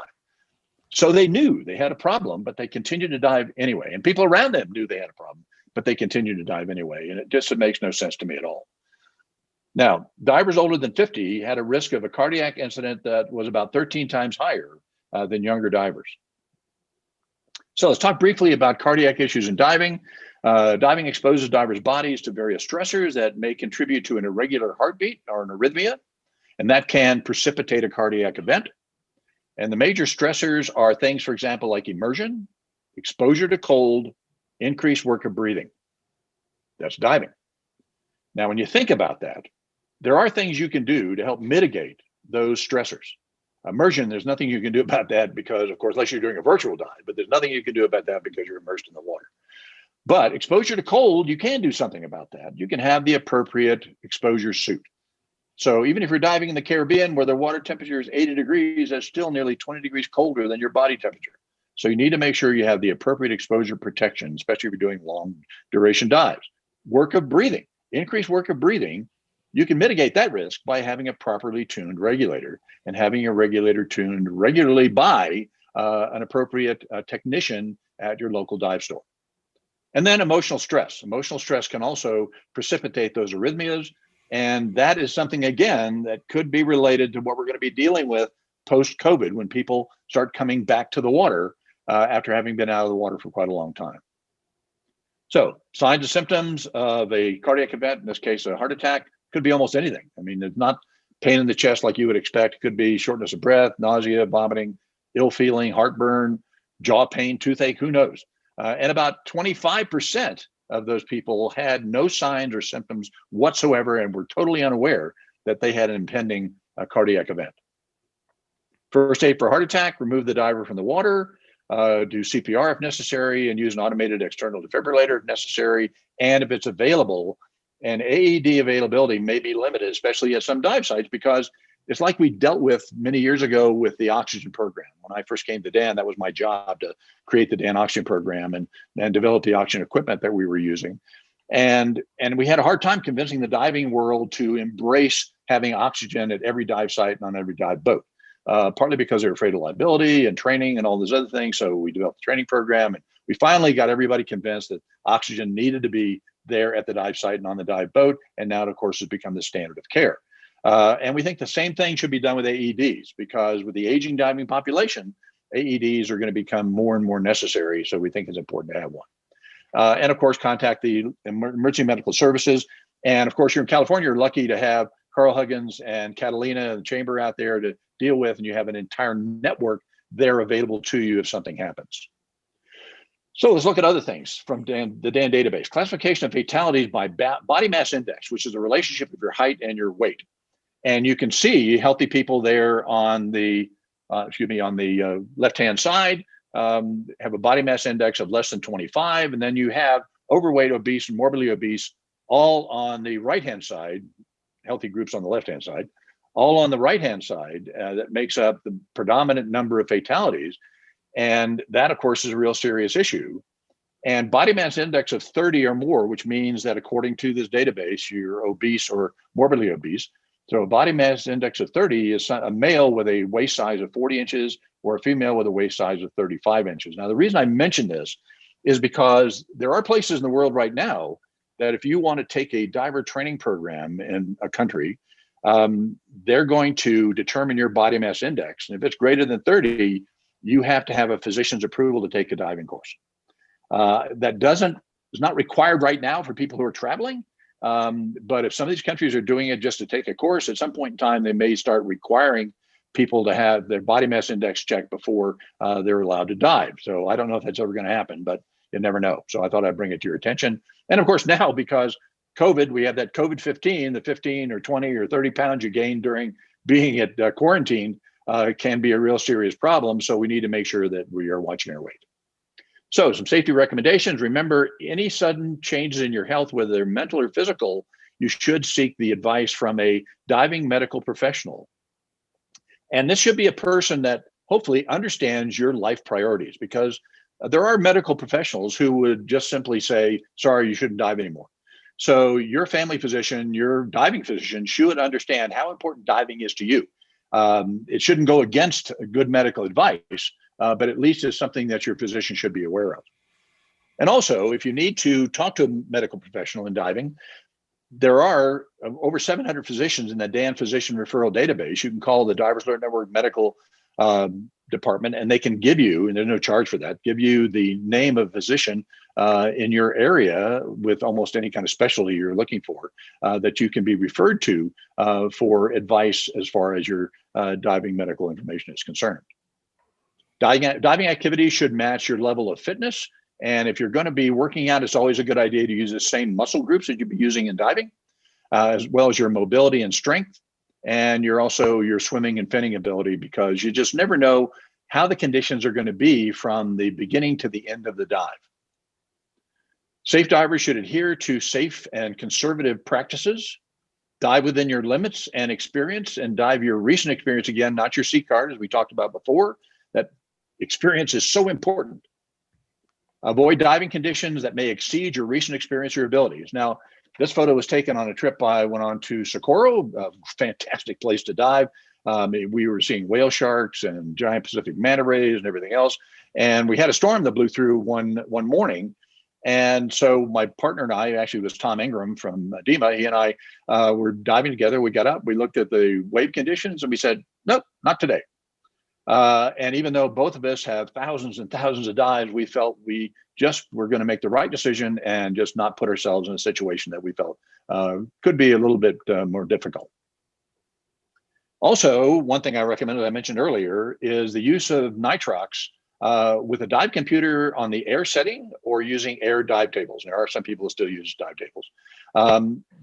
So they knew they had a problem, but they continued to dive anyway. And people around them knew they had a problem, but they continued to dive anyway. And it just makes no sense to me at all. Now, divers older than 50 had a risk of a cardiac incident that was about 13 times higher than younger divers. So let's talk briefly about cardiac issues in diving. Diving exposes divers' bodies to various stressors that may contribute to an irregular heartbeat or an arrhythmia, and that can precipitate a cardiac event. And the major stressors are things, for example, like immersion, exposure to cold, increased work of breathing. That's diving. Now, when you think about that, there are things you can do to help mitigate those stressors. Immersion, there's nothing you can do about that because, of course, unless you're doing a virtual dive, but there's nothing you can do about that because you're immersed in the water. But exposure to cold, you can do something about that. You can have the appropriate exposure suit. So even if you're diving in the Caribbean where the water temperature is 80 degrees, that's still nearly 20 degrees colder than your body temperature. So you need to make sure you have the appropriate exposure protection, especially if you're doing long duration dives. Work of breathing, increased work of breathing, you can mitigate that risk by having a properly tuned regulator and having a regulator tuned regularly by an appropriate technician at your local dive store. And then emotional stress. Emotional stress can also precipitate those arrhythmias. And that is something, again, that could be related to what we're going to be dealing with post-COVID when people start coming back to the water after having been out of the water for quite a long time. So signs and symptoms of a cardiac event, in this case, a heart attack, could be almost anything. I mean, it's not pain in the chest like you would expect. It could be shortness of breath, nausea, vomiting, ill feeling, heartburn, jaw pain, toothache, who knows? And about 25% of those people had no signs or symptoms whatsoever and were totally unaware that they had an impending cardiac event. First aid for heart attack, remove the diver from the water, do CPR if necessary, and use an automated external defibrillator if necessary. And if it's available, and AED availability may be limited, especially at some dive sites, because it's like we dealt with many years ago with the oxygen program. When I first came to DAN, that was my job to create the DAN oxygen program and develop the oxygen equipment that we were using. And we had a hard time convincing the diving world to embrace having oxygen at every dive site and on every dive boat, partly because they're afraid of liability and training and all those other things. So we developed the training program, and we finally got everybody convinced that oxygen needed to be there at the dive site and on the dive boat. And now, of course, has become the standard of care. And we think the same thing should be done with AEDs, because with the aging diving population, AEDs are going to become more and more necessary. So we think it's important to have one. And of course, contact the emergency medical services. And of course, you're in California, you're lucky to have Carl Huggins and Catalina and the chamber out there to deal with, and you have an entire network there available to you if something happens. So let's look at other things from the DAN database. Classification of fatalities by body mass index, which is the relationship of your height and your weight. And you can see healthy people there on the, left-hand side have a body mass index of less than 25. And then you have overweight, obese, and morbidly obese all on the right-hand side, healthy groups on the left-hand side, all on the right-hand side that makes up the predominant number of fatalities. And that, of course, is a real serious issue. And body mass index of 30 or more, which means that according to this database, you're obese or morbidly obese. So a body mass index of 30 is a male with a waist size of 40 inches or a female with a waist size of 35 inches. Now, the reason I mention this is because there are places in the world right now that if you want to take a diver training program in a country, they're going to determine your body mass index. And if it's greater than 30, you have to have a physician's approval to take a diving course. That is not required right now for people who are traveling. But if some of these countries are doing it just to take a course, at some point in time, they may start requiring people to have their body mass index checked before they're allowed to dive. So I don't know if that's ever going to happen, but you never know. So I thought I'd bring it to your attention. And of course, now because COVID, we have that COVID-15, the 15 or 20 or 30 pounds you gained during being at quarantine can be a real serious problem. So we need to make sure that we are watching our weight. So some safety recommendations. Remember, any sudden changes in your health, whether they're mental or physical, you should seek the advice from a diving medical professional. And this should be a person that hopefully understands your life priorities, because there are medical professionals who would just simply say, sorry, you shouldn't dive anymore. So your family physician, your diving physician should understand how important diving is to you. It shouldn't go against good medical advice, but at least it's something that your physician should be aware of. And also, if you need to talk to a medical professional in diving, there are over 700 physicians in the DAN physician referral database. You can call the Divers Alert Network medical department, and they can give you, and there's no charge for that, give you the name of a physician in your area with almost any kind of specialty you're looking for that you can be referred to for advice as far as your diving medical information is concerned. Diving activities should match your level of fitness. And if you're going to be working out, it's always a good idea to use the same muscle groups that you'd be using in diving, as well as your mobility and strength, and your swimming and finning ability, because you just never know how the conditions are going to be from the beginning to the end of the dive. Safe divers should adhere to safe and conservative practices, dive within your limits and experience, and dive your recent experience again, not your seat card, as we talked about before. That experience is so important. Avoid diving conditions that may exceed your recent experience or abilities. Now, this photo was taken on a trip I went on to Socorro, a fantastic place to dive. We were seeing whale sharks and giant Pacific manta rays and everything else. And we had a storm that blew through one morning. And so my partner and I, actually was Tom Ingram from DEMA, he and I were diving together. We got up, we looked at the wave conditions, and we said, nope, not today. And even though both of us have thousands and thousands of dives, we felt we just were going to make the right decision and just not put ourselves in a situation that we felt could be a little bit more difficult. Also, one thing I recommend, as I mentioned earlier, is the use of nitrox with a dive computer on the air setting or using air dive tables. There are some people who still use dive tables.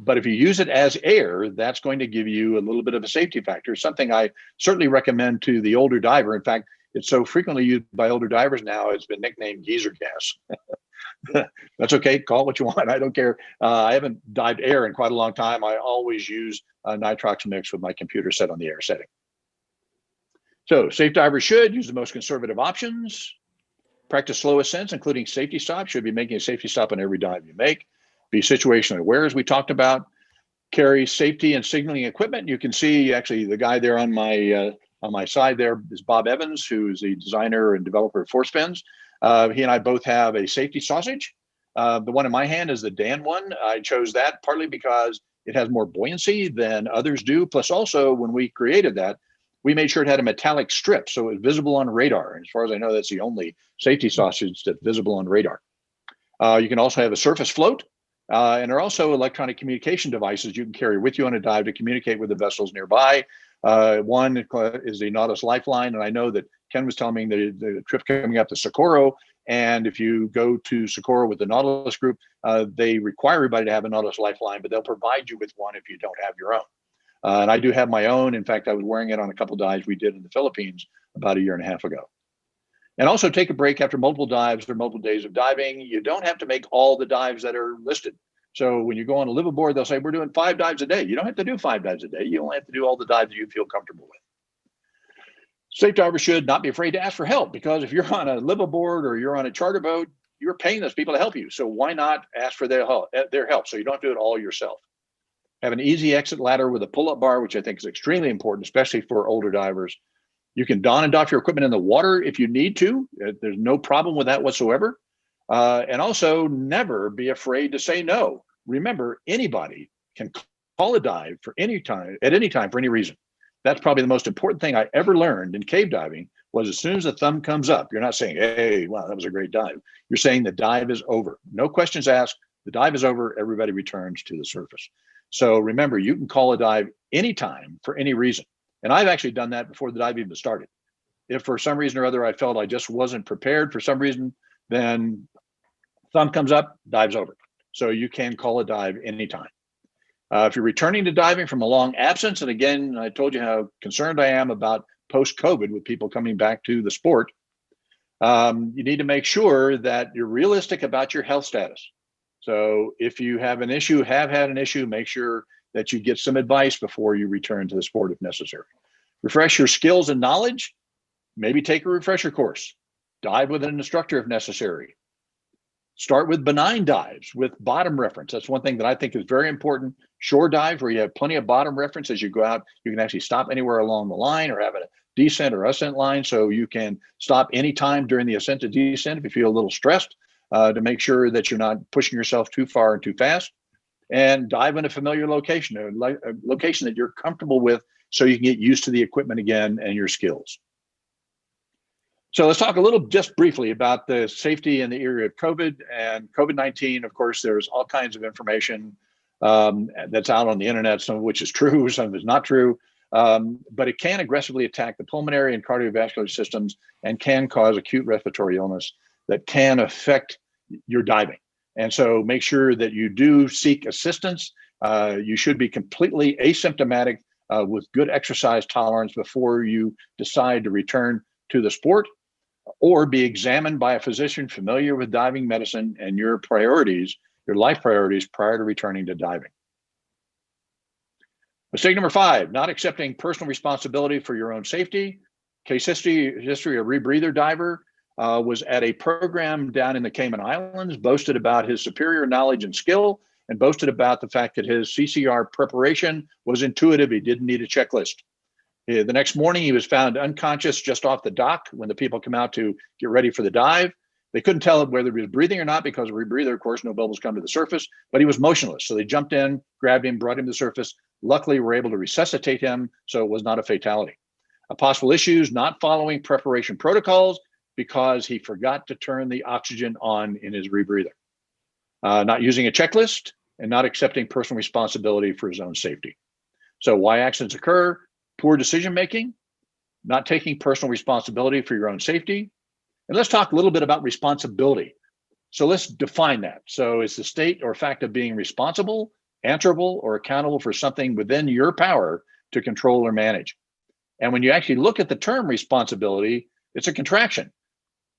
But if you use it as air, that's going to give you a little bit of a safety factor, something I certainly recommend to the older diver. In fact, it's so frequently used by older divers now, it's been nicknamed geezer gas. That's okay, call it what you want, I don't care. I haven't dived air in quite a long time. I always use a nitrox mix with my computer set on the air setting. So safe divers should use the most conservative options, practice slow ascents, including safety stops. Should be making a safety stop on every dive you make. Be situationally aware, as we talked about. Carry safety and signaling equipment. You can see actually the guy there on my side there is Bob Evans, who is the designer and developer of Force Fins. He and I both have a safety sausage. The one in my hand is the Dan one. I chose that partly because it has more buoyancy than others do. Plus also, when we created that, we made sure it had a metallic strip, so it was visible on radar. And as far as I know, that's the only safety sausage that's visible on radar. You can also have a surface float, and there are also electronic communication devices you can carry with you on a dive to communicate with the vessels nearby. One is the Nautilus Lifeline, and I know that Ken was telling me the trip coming up to Socorro, and if you go to Socorro with the Nautilus group, they require everybody to have a Nautilus Lifeline, but they'll provide you with one if you don't have your own. And I do have my own. In fact, I was wearing it on a couple of dives we did in the Philippines about 1.5 years ago. And also take a break after multiple dives or multiple days of diving. You don't have to make all the dives that are listed. So when you go on a liveaboard, they'll say, we're doing 5 dives a day. You don't have to do 5 dives a day. You only have to do all the dives you feel comfortable with. Safe divers should not be afraid to ask for help, because if you're on a liveaboard or you're on a charter boat, you're paying those people to help you. So why not ask for their help so you don't have to do it all yourself? Have an easy exit ladder with a pull-up bar, which I think is extremely important, especially for older divers. You can don and doff your equipment in the water if you need to. There's no problem with that whatsoever. And also never be afraid to say no. Remember, anybody can call a dive for any time, at any time, for any reason. That's probably the most important thing I ever learned in cave diving, was as soon as the thumb comes up, you're not saying, hey, wow, that was a great dive. You're saying the dive is over. No questions asked. The dive is over. Everybody returns to the surface. So remember, you can call a dive anytime for any reason. And I've actually done that before the dive even started. If for some reason or other I felt I just wasn't prepared for some reason, then thumb comes up, dive's over. So you can call a dive anytime. If you're returning to diving from a long absence, and again, I told you how concerned I am about post-COVID with people coming back to the sport, you need to make sure that you're realistic about your health status. So if you have an issue, have had an issue, make sure that you get some advice before you return to the sport if necessary. Refresh your skills and knowledge, maybe take a refresher course, dive with an instructor if necessary. Start with benign dives with bottom reference. That's one thing that I think is very important. Shore dives where you have plenty of bottom reference as you go out. You can actually stop anywhere along the line or have a descent or ascent line, so you can stop anytime during the ascent to descent if you feel a little stressed, to make sure that you're not pushing yourself too far and too fast. And dive in a familiar location, a location that you're comfortable with, so you can get used to the equipment again and your skills. So let's talk a little just briefly about the safety in the area of COVID and COVID-19. Of course, there's all kinds of information that's out on the internet, some of which is true, some of it is not true, but it can aggressively attack the pulmonary and cardiovascular systems and can cause acute respiratory illness that can affect your diving. And so make sure that you do seek assistance. You should be completely asymptomatic with good exercise tolerance before you decide to return to the sport, or be examined by a physician familiar with diving medicine and your priorities, your life priorities, prior to returning to diving. Mistake number 5, not accepting personal responsibility for your own safety. Case history, a rebreather diver was at a program down in the Cayman Islands, boasted about his superior knowledge and skill, and boasted about the fact that his CCR preparation was intuitive. He didn't need a checklist. The next morning, he was found unconscious just off the dock when the people come out to get ready for the dive. They couldn't tell whether he was breathing or not, because a rebreather, of course, no bubbles come to the surface, but he was motionless. So they jumped in, grabbed him, brought him to the surface. Luckily, were able to resuscitate him, so it was not a fatality. Possible issues, not following preparation protocols because he forgot to turn the oxygen on in his rebreather. Not using a checklist, and not accepting personal responsibility for his own safety. So why accidents occur? Poor decision-making, not taking personal responsibility for your own safety. And let's talk a little bit about responsibility. So let's define that. So it's the state or fact of being responsible, answerable, or accountable for something within your power to control or manage. And when you actually look at the term responsibility, it's a contraction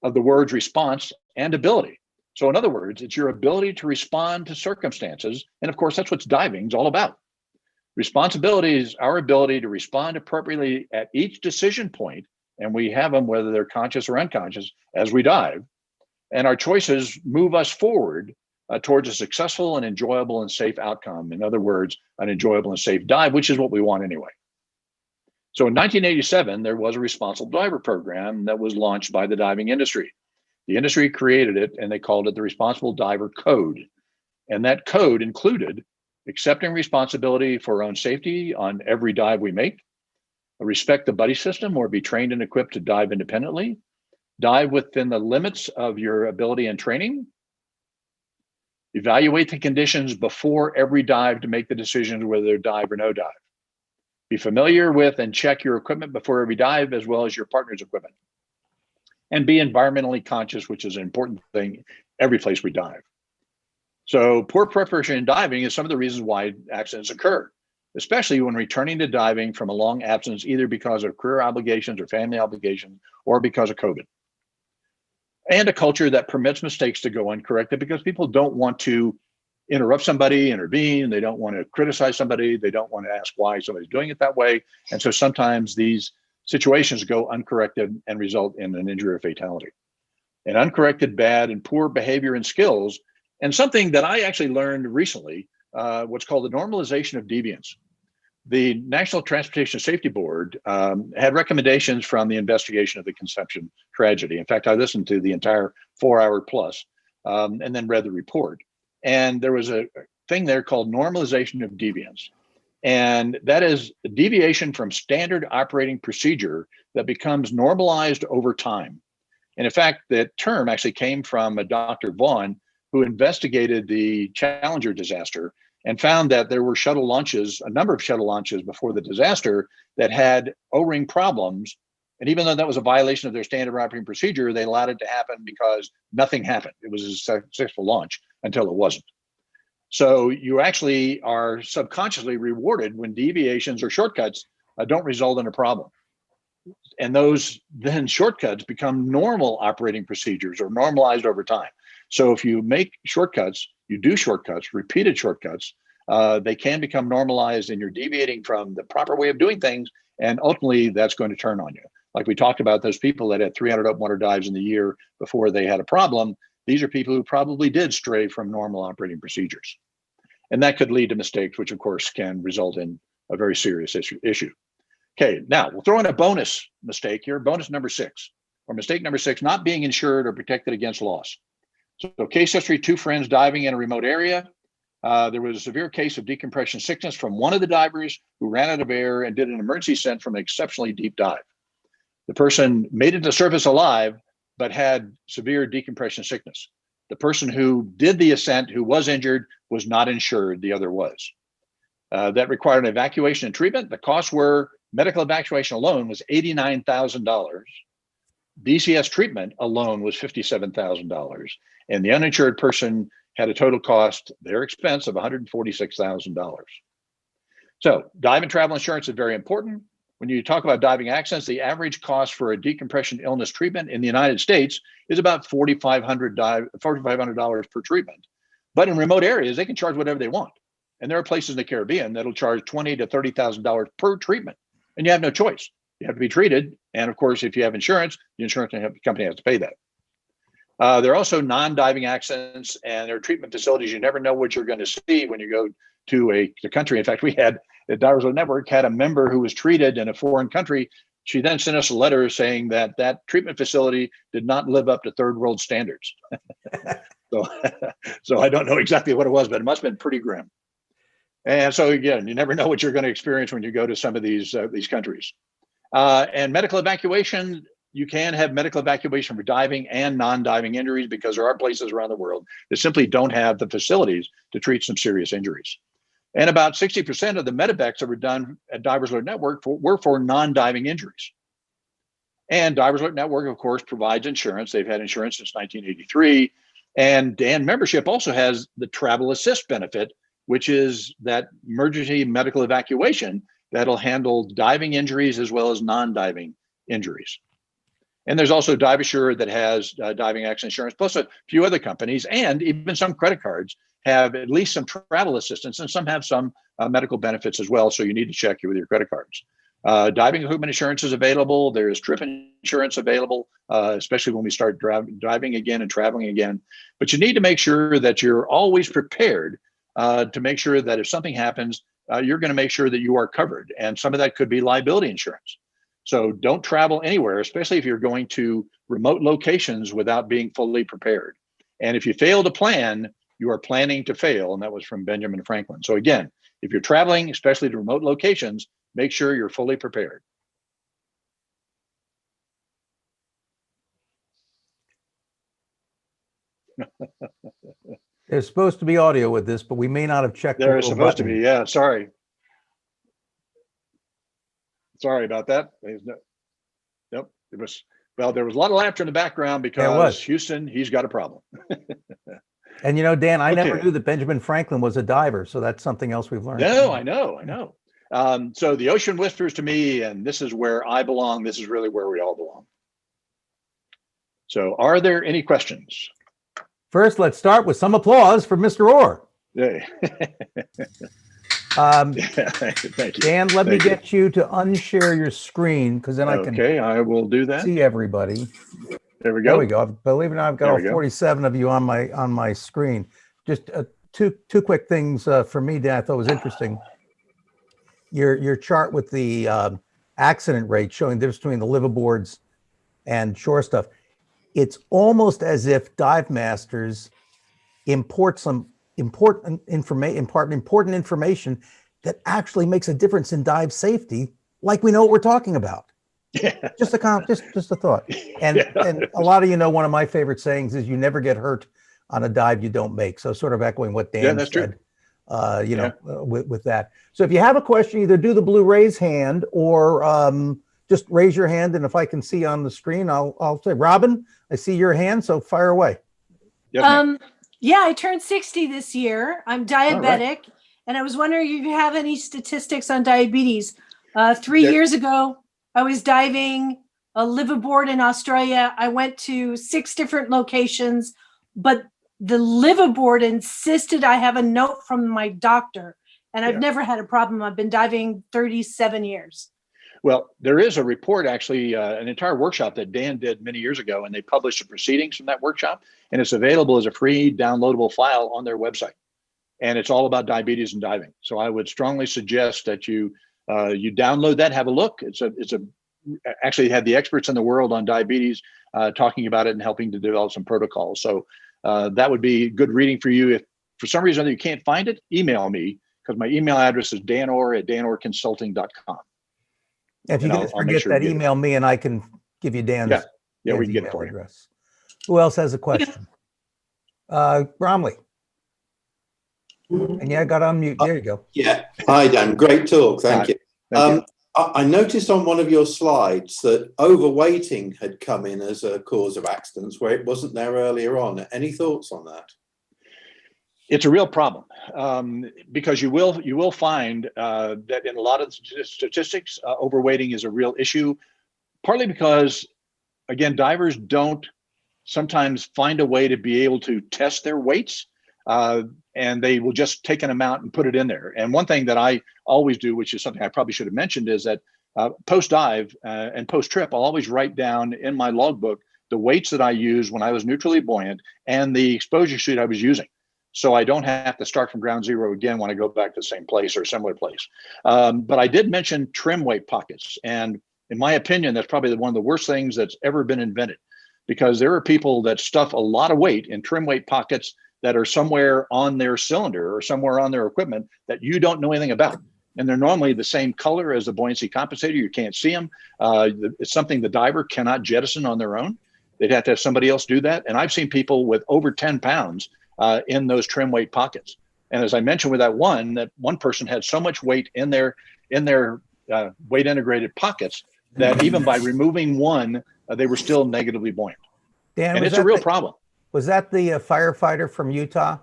of the words response and ability. So in other words, it's your ability to respond to circumstances. And of course, that's what diving is all about. Responsibility is our ability to respond appropriately at each decision point, and we have them whether they're conscious or unconscious as we dive. And our choices move us forward towards a successful and enjoyable and safe outcome. In other words, an enjoyable and safe dive, which is what we want anyway. So in 1987, there was a responsible diver program that was launched by the diving industry. The industry created it, and they called it the Responsible Diver Code. And that code included accepting responsibility for our own safety on every dive we make, respect the buddy system or be trained and equipped to dive independently, dive within the limits of your ability and training, evaluate the conditions before every dive to make the decisions whether dive or no dive, be familiar with and check your equipment before every dive as well as your partner's equipment, and be environmentally conscious, which is an important thing every place we dive. So poor preparation in diving is some of the reasons why accidents occur, especially when returning to diving from a long absence, either because of career obligations or family obligations, or because of COVID. And a culture that permits mistakes to go uncorrected because people don't want to interrupt somebody, intervene. They don't want to criticize somebody. They don't want to ask why somebody's doing it that way. And so sometimes these situations go uncorrected and result in an injury or fatality. And uncorrected bad and poor behavior and skills, and something that I actually learned recently, what's called the normalization of deviance. The National Transportation Safety Board had recommendations from the investigation of the Conception tragedy. In fact, I listened to the entire 4-hour plus and then read the report. And there was a thing there called normalization of deviance. And that is a deviation from standard operating procedure that becomes normalized over time. And in fact, that term actually came from a Dr. Vaughn, who investigated the Challenger disaster and found that there were shuttle launches, a number of shuttle launches before the disaster that had O-ring problems. And even though that was a violation of their standard operating procedure, they allowed it to happen because nothing happened. It was a successful launch until it wasn't. So you actually are subconsciously rewarded when deviations or shortcuts don't result in a problem. And those then shortcuts become normal operating procedures or normalized over time. So if you make shortcuts, you do shortcuts, repeated shortcuts, they can become normalized and you're deviating from the proper way of doing things. And ultimately that's going to turn on you. Like we talked about those people that had 300 open water dives in the year before they had a problem. These are people who probably did stray from normal operating procedures. And that could lead to mistakes, which of course can result in a very serious issue. Okay, now we'll throw in a bonus mistake here, bonus number 6, or mistake number 6, not being insured or protected against loss. So case history, 2 friends diving in a remote area. There was a severe case of decompression sickness from one of the divers who ran out of air and did an emergency ascent from an exceptionally deep dive. The person made it to the surface alive, but had severe decompression sickness. The person who did the ascent, who was injured, was not insured, the other was. That required an evacuation and treatment. The costs were, medical evacuation alone was $89,000. DCS treatment alone was $57,000. And the uninsured person had a total cost, their expense, of $146,000. So dive and travel insurance is very important. When you talk about diving accidents, the average cost for a decompression illness treatment in the United States is about $4,500 per treatment. But in remote areas, they can charge whatever they want. And there are places in the Caribbean that'll charge $20,000 to $30,000 per treatment. And you have no choice. You have to be treated. And of course, if you have insurance, the insurance company has to pay that. There are also non-diving accidents, and there are treatment facilities. You never know what you're going to see when you go to the country. In fact, we had, the Divers Alert Network had a member who was treated in a foreign country. She then sent us a letter saying that that treatment facility did not live up to third world standards. So I don't know exactly what it was, but it must have been pretty grim. And so again, you never know what you're going to experience when you go to some of these countries. And medical evacuation, you can have medical evacuation for diving and non-diving injuries because there are places around the world that simply don't have the facilities to treat some serious injuries. And about 60% of the medevacs that were done at Divers Alert Network were for non-diving injuries. And Divers Alert Network, of course, provides insurance. They've had insurance since 1983. And DAN membership also has the travel assist benefit, which is that emergency medical evacuation that'll handle diving injuries as well as non-diving injuries. And there's also DiveAssure that has diving accident insurance, plus a few other companies, and even some credit cards have at least some travel assistance, and some have some medical benefits as well. So you need to check with your credit cards. Diving equipment insurance is available. There is trip insurance available, especially when we start driving again and traveling again. But you need to make sure that you're always prepared to make sure that if something happens, you're going to make sure that you are covered. And some of that could be liability insurance. So don't travel anywhere, especially if you're going to remote locations without being fully prepared. And if you fail to plan, you are planning to fail. And that was from Benjamin Franklin. So again, if you're traveling, especially to remote locations, make sure you're fully prepared. There's supposed to be audio with this, but we may not have checked. There is supposed to be, yeah, sorry. Sorry about that. Nope, it was, well, there was a lot of laughter in the background because Houston, he's got a problem. And you know, Dan, I never Okay. knew that Benjamin Franklin was a diver, so that's something else we've learned. No, I know. So the ocean whispers to me, and this is where I belong. This is really where we all belong. So are there any questions? First, let's start with some applause for Mr. Orr. Yeah. Thank you. Dan, let me Thank you. get you to unshare your screen because then I can Okay, I will do that. see everybody. There we There go. we go. Believe it or not, I've got There all we go. 47 of you on my screen. Just two quick things for me, Dan, I thought was interesting. Your chart with the accident rate showing the difference between the liveaboards and shore stuff. It's almost as if Dive Masters import some important information that actually makes a difference in dive safety, like we know what we're talking about. Just a thought. And Yeah. and a lot of you know one of my favorite sayings is you never get hurt on a dive you don't make. So sort of echoing what Dan that's true. said. With that. So if you have a question, either do the blue raise hand or just raise your hand, and if I can see on the screen, I'll say, Robin, I see your hand, so fire away. Yes, ma'am. Yeah, I turned 60 this year. I'm diabetic, right. and I was wondering if you have any statistics on diabetes. 3 There- years ago, I was diving a liveaboard in Australia. I went to 6 different locations, but the liveaboard insisted I have a note from my doctor, and I've Yeah. never had a problem. I've been diving 37 years. Well, there is a report, actually, an entire workshop that Dan did many years ago, and they published the proceedings from that workshop, and it's available as a free downloadable file on their website. And it's all about diabetes and diving. So I would strongly suggest that you download that, have a look. It's actually had the experts in the world on diabetes talking about it and helping to develop some protocols. So that would be good reading for you. If for some reason you can't find it, email me, because my email address is danorr@danorrconsulting.com. If you And can I'll just make forget sure to that, get it. email me and I can give you Dan's, Yeah, we Dan's can get it email for you. address. Who else has a question? Bromley. And yeah, I got unmute. There you go. Yeah. Hi, Dan. Great talk. Thank you. Thank you. I noticed on one of your slides that overweighting had come in as a cause of accidents where it wasn't there earlier on. Any thoughts on that? It's a real problem because you will find that in a lot of statistics, overweighting is a real issue. Partly because, again, divers don't sometimes find a way to be able to test their weights, and they will just take an amount and put it in there. And one thing that I always do, which is something I probably should have mentioned, is that post dive and post trip, I'll always write down in my logbook the weights that I used when I was neutrally buoyant and the exposure suit I was using. So I don't have to start from ground zero again when I go back to the same place or a similar place. But I did mention trim weight pockets. And in my opinion, that's probably one of the worst things that's ever been invented, because there are people that stuff a lot of weight in trim weight pockets that are somewhere on their cylinder or somewhere on their equipment that you don't know anything about. And they're normally the same color as the buoyancy compensator. You can't see them. It's something the diver cannot jettison on their own. They'd have to have somebody else do that. And I've seen people with over 10 pounds in those trim weight pockets. And as I mentioned with that one person had so much weight in their weight integrated pockets that even by removing one, they were still negatively buoyant. Dan, And it's a real problem. Was that the firefighter from Utah?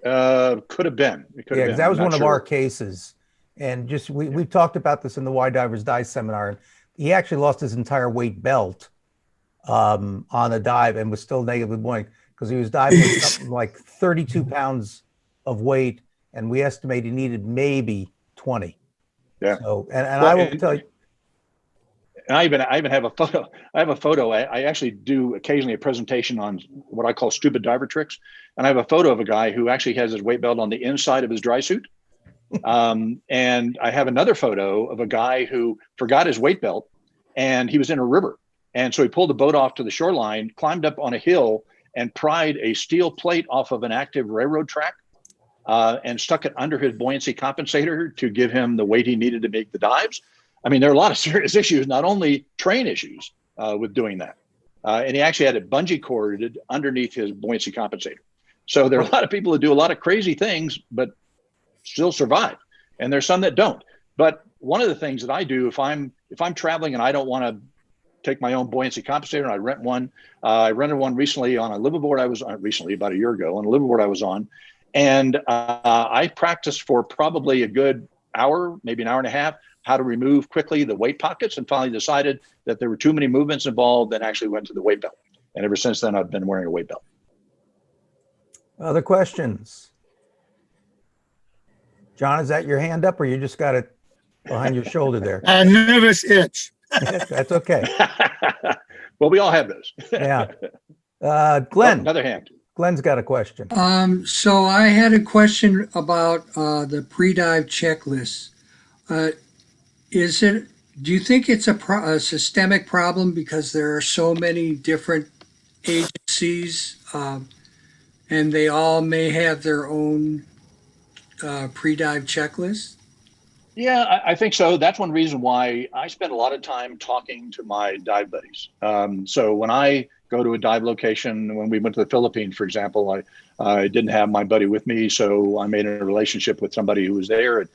Could have been. It could have Yeah, been. because that was I'm one not of sure. our cases. And just we've talked about this in the Why Divers Die seminar. And he actually lost his entire weight belt on a dive and was still negatively buoyant because he was diving with something like 32 pounds of weight, and we estimate he needed maybe 20. Yeah. So, and Well, I will tell you, And I even have a photo. I have a photo. I actually do occasionally a presentation on what I call stupid diver tricks. And I have a photo of a guy who actually has his weight belt on the inside of his dry suit. And I have another photo of a guy who forgot his weight belt and he was in a river. And so he pulled the boat off to the shoreline, climbed up on a hill and pried a steel plate off of an active railroad track and stuck it under his buoyancy compensator to give him the weight he needed to make the dives. I mean, there are a lot of serious issues, not only train issues with doing that. And he actually had it bungee corded underneath his buoyancy compensator. So there are a lot of people that do a lot of crazy things, but still survive. And there's some that don't. But one of the things that I do if I'm traveling and I don't want to take my own buoyancy compensator and I rent one, I rented one recently on a liveaboard I was on recently, about a year ago, on a liveaboard I was on. And I practiced for probably a good hour, maybe an hour and a half, how to remove quickly the weight pockets, and finally decided that there were too many movements involved and actually went to the weight belt. And ever since then, I've been wearing a weight belt. other questions? John, is that your hand up or you just got it behind your shoulder there? A nervous itch. That's okay. Well, we all have those. Yeah. Oh, Glenn, another hand. Glenn's got a question. So I had a question about the pre-dive checklist. Do you think it's a systemic problem because there are so many different agencies and they all may have their own pre-dive checklist? Yeah, I think so. That's one reason why I spend a lot of time talking to my dive buddies. So when I go to a dive location, when we went to the Philippines, for example, I didn't have my buddy with me, so I made a relationship with somebody who was there.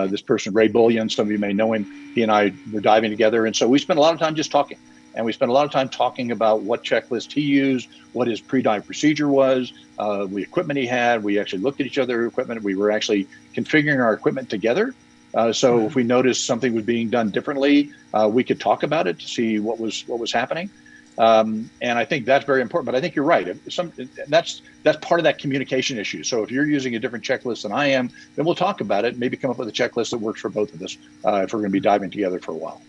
This person, Ray Bullion, some of you may know him. He and I were diving together, and so we spent a lot of time just talking. And we spent a lot of time talking about what checklist he used, what his pre-dive procedure was, the equipment he had. We actually looked at each other's equipment. We were actually configuring our equipment together. So if we noticed something was being done differently, we could talk about it to see what was happening. And I think that's very important. But I think you're right. That's part of that communication issue. So if you're using a different checklist than I am, then we'll talk about it. Maybe come up with a checklist that works for both of us if we're going to be diving together for a while.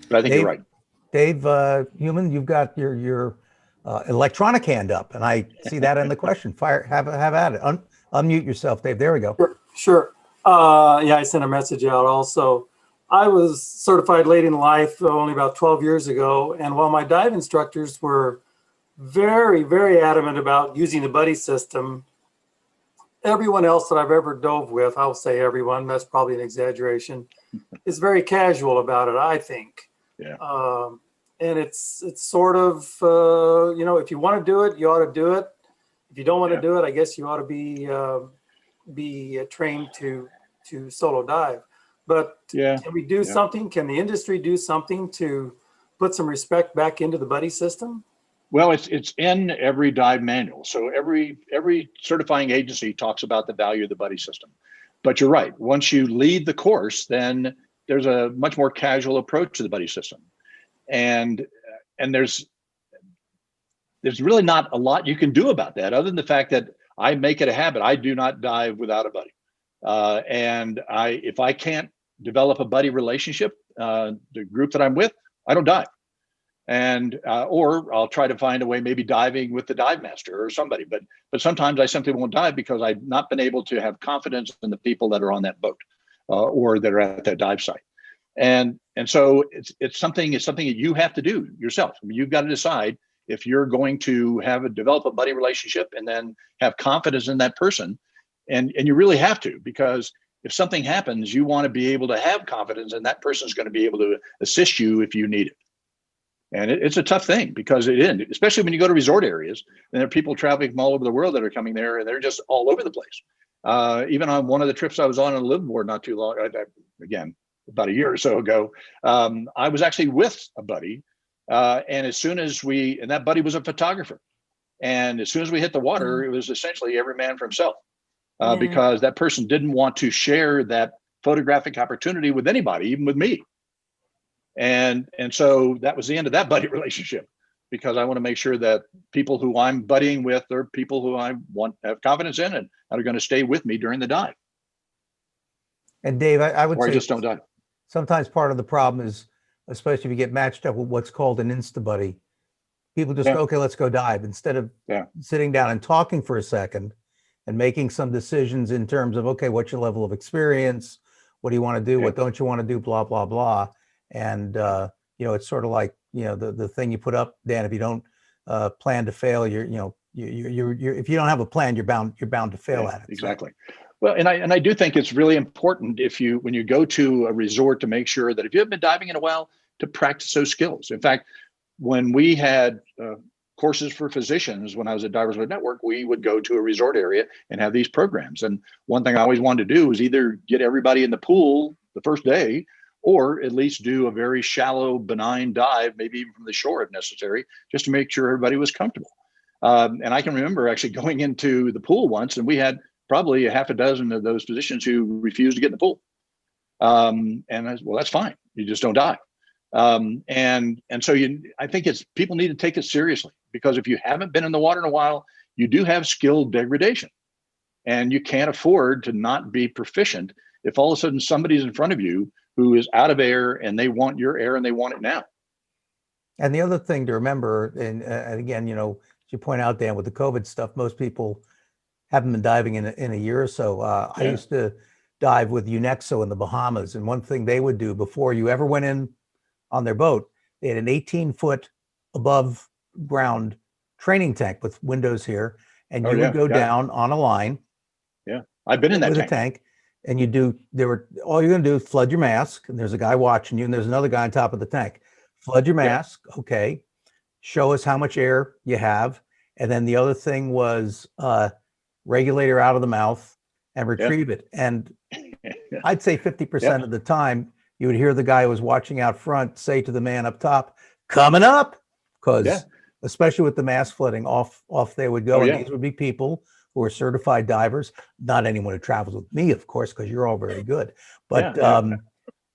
But I think Dave, you're right. Dave Human, you've got your electronic hand up, and I see that in the question. Have at it. Unmute yourself, Dave. There we go. Sure. Yeah, I sent a message out also. I was certified late in life only about 12 years ago. And while my dive instructors were very, very adamant about using the buddy system, everyone else that I've ever dove with, I'll say everyone, that's probably an exaggeration, is very casual about it, I think. Yeah. And it's sort of, if you want to do it, you ought to do it. If you don't want to do it, I guess you ought to be trained to solo dive. But can we do something? Can the industry do something to put some respect back into the buddy system? Well, it's in every dive manual. So every certifying agency talks about the value of the buddy system. But you're right. Once you lead the course, then there's a much more casual approach to the buddy system. And there's really not a lot you can do about that other than the fact that I make it a habit. I do not dive without a buddy. And if I can't develop a buddy relationship, the group that I'm with, I don't dive. And or I'll try to find a way, maybe diving with the dive master or somebody. But sometimes I simply won't dive because I've not been able to have confidence in the people that are on that boat or that are at that dive site. And so it's something that you have to do yourself. I mean, you've got to decide if you're going to develop a buddy relationship and then have confidence in that person. And you really have to, because if something happens, you want to be able to have confidence and that person's going to be able to assist you if you need it. And it's a tough thing because especially when you go to resort areas and there are people traveling from all over the world that are coming there and they're just all over the place. Even on one of the trips I was on a liveaboard not too long, again, about a year or so ago, I was actually with a buddy. And as soon as and that buddy was a photographer. And as soon as we hit the water, it was essentially every man for himself. Because that person didn't want to share that photographic opportunity with anybody, even with me. And so that was the end of that buddy relationship, because I want to make sure that people who I'm buddying with are people who I want to have confidence in and are going to stay with me during the dive. And Dave, I would Or say I just don't dive. sometimes part of the problem is, especially if you get matched up with what's called an Insta buddy, people just go, okay, let's go dive, instead of sitting down and talking for a second and making some decisions in terms of, okay, what's your level of experience? What do you want to do? What don't you want to do? Blah, blah, blah. And, it's sort of like, the thing you put up, Dan, if you don't plan to fail, if you don't have a plan, you're bound to fail at it. Exactly. Well, and I do think it's really important when you go to a resort to make sure that if you haven't been diving in a while, to practice those skills. In fact, when we had courses for physicians, when I was at Divers World Network, we would go to a resort area and have these programs. And one thing I always wanted to do was either get everybody in the pool the first day, or at least do a very shallow, benign dive, maybe even from the shore if necessary, just to make sure everybody was comfortable. And I can remember actually going into the pool once, and we had probably a half a dozen of those physicians who refused to get in the pool. And that's fine. You just don't dive. And so I think people need to take it seriously, because if you haven't been in the water in a while, you do have skill degradation. And you can't afford to not be proficient if all of a sudden somebody's in front of you who is out of air and they want your air and they want it now. And the other thing to remember, and again, as you point out, Dan, with the COVID stuff, most people haven't been diving in a year or so. I Yeah. used to dive with Unexo in the Bahamas, and one thing they would do before you ever went in on their boat, they had an 18-foot above ground training tank with windows here, and Oh, you yeah, would go got it. down on a line I've been in that with tank. a tank, and all you're gonna do is flood your mask, and there's a guy watching you, and there's another guy on top of the tank. Flood your Yeah. mask, okay. Show us how much air you have. And then the other thing was regulator out of the mouth and retrieve it. And I'd say 50% of the time, you would hear the guy who was watching out front say to the man up top, coming up, because Yeah. especially with the mask flooding, off they would go. Oh, And yeah. these would be people who are certified divers, not anyone who travels with me, of course, because you're all very good. But Yeah.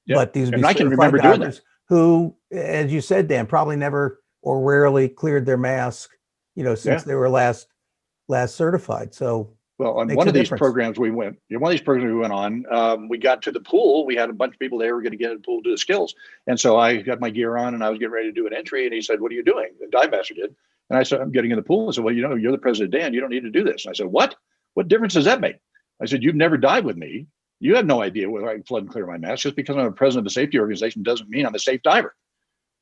but these would And be I can certified remember doing that. divers who, as you said, Dan, probably never or rarely cleared their mask, since Yeah. they were last certified. So Well, on Makes one a of these difference. programs we went, one of these programs we went on, we got to the pool. We had a bunch of people there who were going to get in the pool to do the skills. And so I got my gear on and I was getting ready to do an entry. And he said, "What are you doing?" The dive master did. And I said, "I'm getting in the pool." I said, "Well, you're the president, Dan. You don't need to do this." And I said, "What? What difference does that make?" I said, "You've never dived with me. You have no idea whether I can flood and clear my mask. Just because I'm a president of a safety organization doesn't mean I'm a safe diver."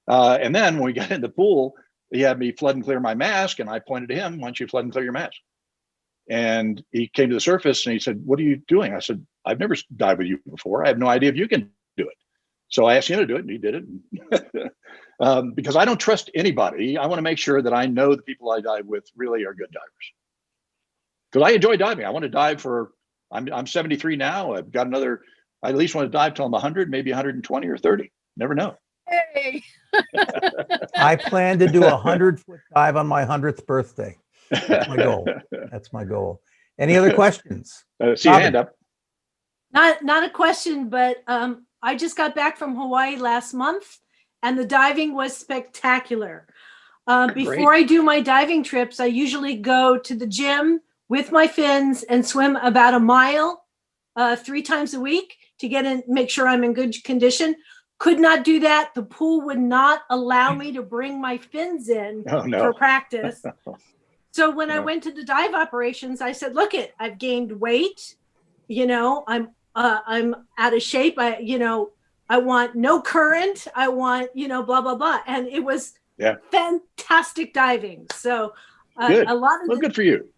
And then when we got in the pool, he had me flood and clear my mask. And I pointed to him, "Why don't you flood and clear your mask?" And he came to the surface and he said, "What are you doing?" I said, "I've never dived with you before. I have no idea if you can do it." So I asked him to do it and he did it. Because I don't trust anybody. I want to make sure that I know the people I dive with really are good divers. Because I enjoy diving. I want to dive I'm 73 now. I've got another, I at least want to dive till I'm 100, maybe 120 or 30. Never know. Hey. I plan to do 100-foot dive on my 100th birthday. That's my goal. That's my goal. Any other questions? See your hand up. Not a question, but I just got back from Hawaii last month, and the diving was spectacular. Before I do my diving trips, I usually go to the gym with my fins and swim about a mile 3 times a week to make sure I'm in good condition. Could not do that. The pool would not allow me to bring my fins in Oh, no. for practice. So when I Yeah. went to the dive operations, I said, "Look, I've gained weight. I'm out of shape. I want no current. I want, blah, blah, blah." And it was fantastic diving. So Good. a lot of Well, good for you.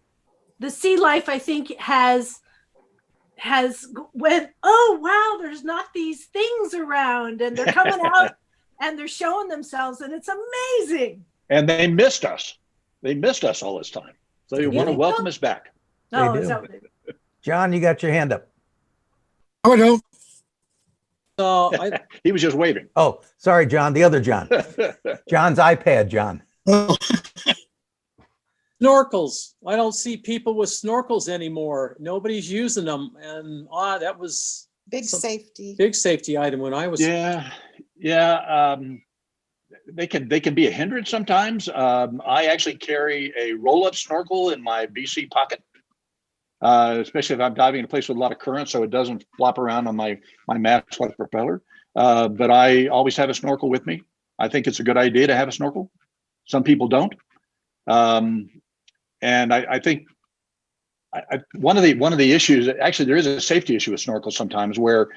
the sea life, I think, has went, "Oh, wow, there's not these things around and they're coming out and they're showing themselves and it's amazing." And they missed us. They missed us all this time. So they want to Yeah. welcome us back. No, They it's do. out there. John, you got your hand up. Oh, no. So I, He was just waving. Oh, sorry, John. The other John. John's iPad, John. snorkels. I don't see people with snorkels anymore. Nobody's using them. And that was Big Some- safety. big safety item when I was. Yeah. They can be a hindrance sometimes. I actually carry a roll-up snorkel in my BC pocket, especially if I'm diving in a place with a lot of current, so it doesn't flop around on my mask like a propeller. But I always have a snorkel with me. I think it's a good idea to have a snorkel. Some people don't. And I think one of the issues, actually, there is a safety issue with snorkels sometimes where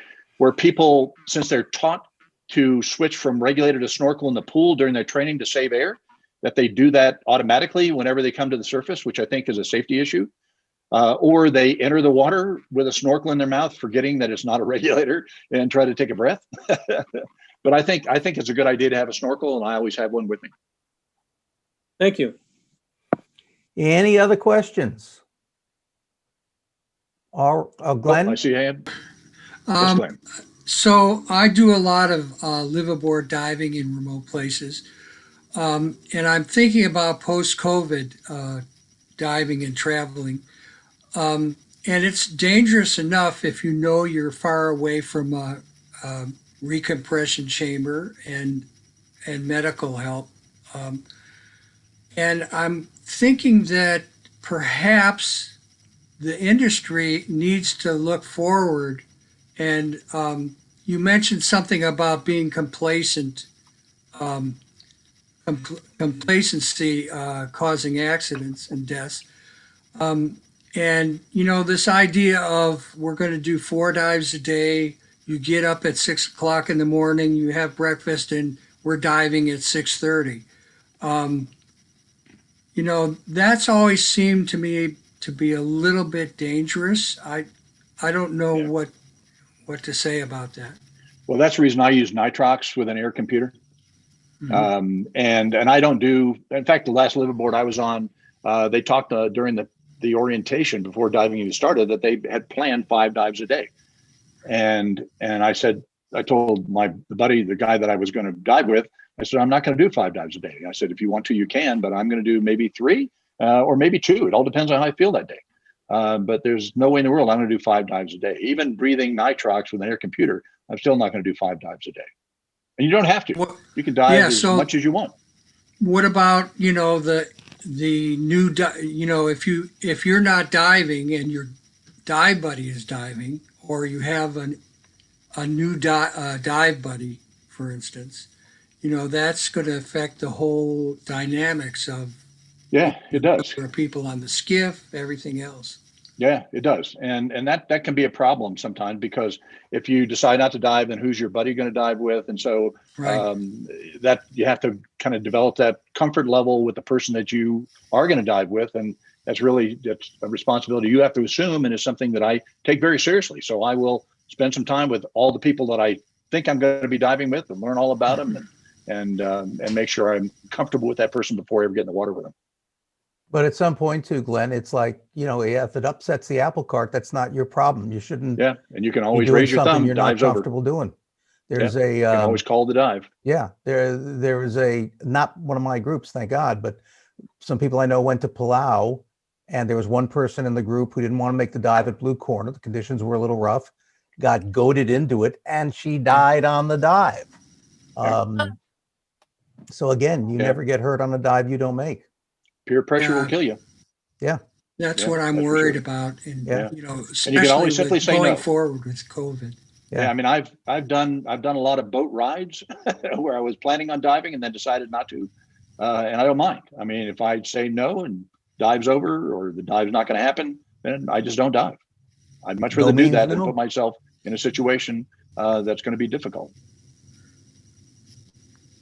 people, since they're taught to switch from regulator to snorkel in the pool during their training to save air, that they do that automatically whenever they come to the surface, which I think is a safety issue. Or they enter the water with a snorkel in their mouth, forgetting that it's not a regulator, and try to take a breath. But I think it's a good idea to have a snorkel, and I always have one with me. Thank you. Any other questions? Glenn? I see a hand. Yes, Glenn. So I do a lot of liveaboard diving in remote places. And I'm thinking about post-COVID diving and traveling. And it's dangerous enough if you know you're far away from a recompression chamber and medical help. And I'm thinking that perhaps the industry needs to look forward. And you mentioned something about being complacent, complacency causing accidents and deaths. And, this idea of we're going to do 4 dives a day, you get up at 6 o'clock in the morning, you have breakfast, and we're diving at 6:30. That's always seemed to me to be a little bit dangerous. I don't know Yeah. what to say about that. Well, that's the reason I use nitrox with an air computer. Mhm. And I don't do, in fact, the last liveaboard I was on, they talked during the orientation before diving even started that they had planned 5 dives a day. And I told the buddy, the guy that I was going to dive with, I said, I'm not going to do 5 dives a day. I said, if you want to, you can, but I'm going to do maybe 3 or maybe 2. It all depends on how I feel that day. But there's no way in the world I'm going to do 5 dives a day. Even breathing nitrox with an air computer, I'm still not going to do 5 dives a day. And you don't have to. What- You can dive Yeah, as so- much as you want. What about, the new, if you're not diving and your dive buddy is diving, or you have a new dive buddy, for instance, that's going to affect the whole dynamics of Yeah, it does. there are people on the skiff, everything else. Yeah, it does. And that can be a problem sometimes, because if you decide not to dive, then who's your buddy going to dive with? And so Right. that you have to kind of develop that comfort level with the person that you are going to dive with. And that's a responsibility you have to assume, and it's something that I take very seriously. So I will spend some time with all the people that I think I'm going to be diving with and learn all about them and make sure I'm comfortable with that person before I ever get in the water with them. But at some point too, Glenn, it's like, if it upsets the apple cart, that's not your problem. You shouldn't Yeah. And you can be always doing raise your something thumb, you're not dives over. comfortable doing. There's You can always call the dive. there was not one of my groups, thank God, but some people I know went to Palau, and there was one person in the group who didn't want to make the dive at Blue Corner. The conditions were a little rough, got goaded into it, and she died on the dive. So again, you Yeah. never get hurt on a dive you don't make. Peer pressure Yeah. will kill you. That's Yeah, what I'm that's for worried sure. about. And, Yeah. especially always simply with say going no. forward with COVID. Yeah, I mean, I've done a lot of boat rides where I was planning on diving and then decided not to, and I don't mind. I mean, if I say no and dive's over or the dive's not going to happen, then I just don't dive. I'd much rather No do means that than no. put myself in a situation that's going to be difficult.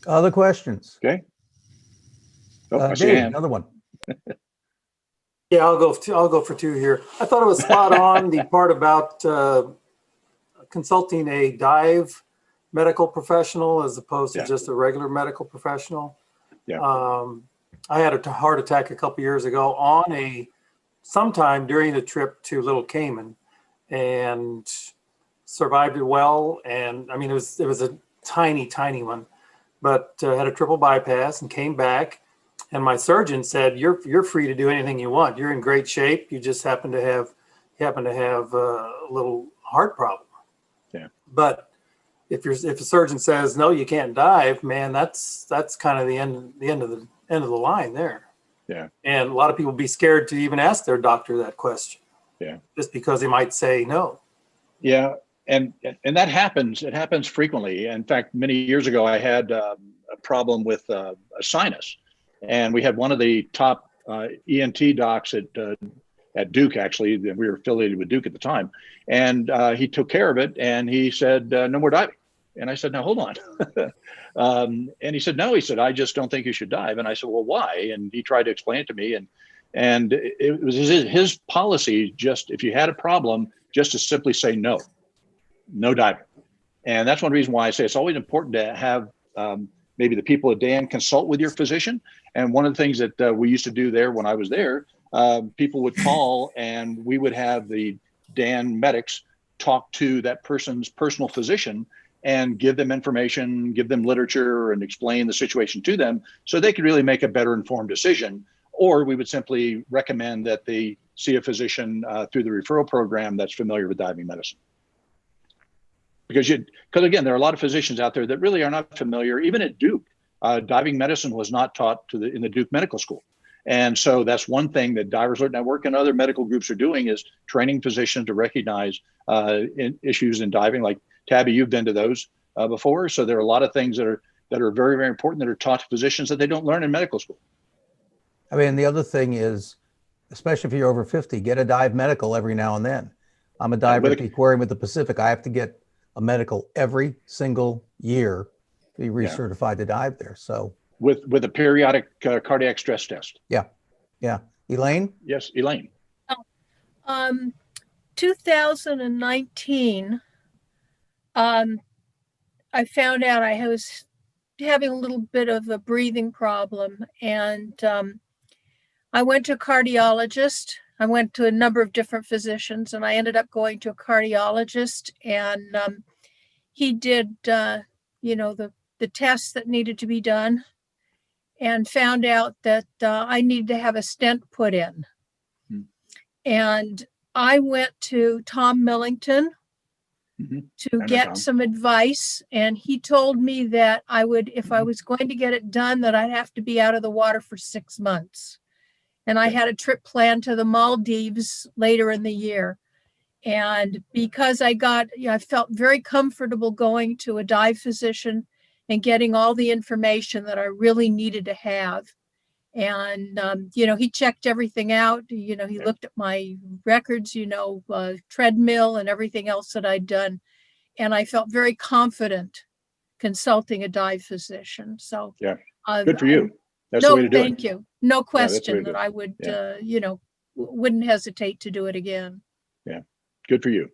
Other questions? Oh, I see a Dave, hand. another one. Yeah, I'll go for 2 here. I thought it was spot on, the part about consulting a dive medical professional as opposed to Yeah. just a regular medical professional. Yeah. I had a heart attack a couple years ago sometime during the trip to Little Cayman, and survived it well. And I mean, it was a tiny one, but had a triple bypass and came back. And my surgeon said, "You're free to do anything you want. You're in great shape. You just happen to have a little heart problem." Yeah. But if a surgeon says no, you can't dive, man, that's kind of the end of the line there. Yeah. And a lot of people be scared to even ask their doctor that question. Yeah. Just because they might say no. Yeah, and that happens. It happens frequently. In fact, many years ago, I had a problem with a sinus, and we had one of the top ENT docs at Duke. Actually, we were affiliated with Duke at the time, and he took care of it. And he said, "No more diving." And I said, "Now hold on." And he said, "No." He said, "I just don't think you should dive." And I said, "Well, why?" And he tried to explain it to me, and it was his policy. Just if you had a problem, just to simply say no diving. And that's one reason why I say it's always important to have maybe the people at Dan consult with your physician. And one of the things that we used to do there when I was there, people would call and we would have the Dan medics talk to that person's personal physician and give them information, give them literature, and explain the situation to them so they could really make a better informed decision. Or we would simply recommend that they see a physician through the referral program that's familiar with diving medicine. Because again, there are a lot of physicians out there that really are not familiar. Even at Duke, diving medicine was not taught in the Duke Medical School. And so that's one thing that Divers Alert Network and other medical groups are doing is training physicians to recognize issues in diving. Like Tabby, you've been to those before. So there are a lot of things that are very, very important that are taught to physicians that they don't learn in medical school. I mean, the other thing is, especially if you're over 50, get a dive medical every now and then. I'm a diver at the aquarium at the Pacific. I have to get a medical every single year to be recertified to dive there. So with a periodic cardiac stress test. yeah. Elaine? Yes, Elaine. 2019, I found out I was having a little bit of a breathing problem, and I went to a cardiologist. I went to a number of different physicians, and I ended up going to a cardiologist, and he did, the tests that needed to be done, and found out that I needed to have a stent put in. And I went to Tom Millington to get some advice, and he told me that I would, if I was going to get it done, that I'd have to be out of the water for 6 months. And I had a trip planned to the Maldives later in the year. And because I felt very comfortable going to a dive physician and getting all the information that I really needed to have. And, he checked everything out. He looked at my records, treadmill and everything else that I'd done. And I felt very confident consulting a dive physician. So good for you. That's the way to do it. Thank you. No question that I would, wouldn't hesitate to do it again. Yeah. Good for you.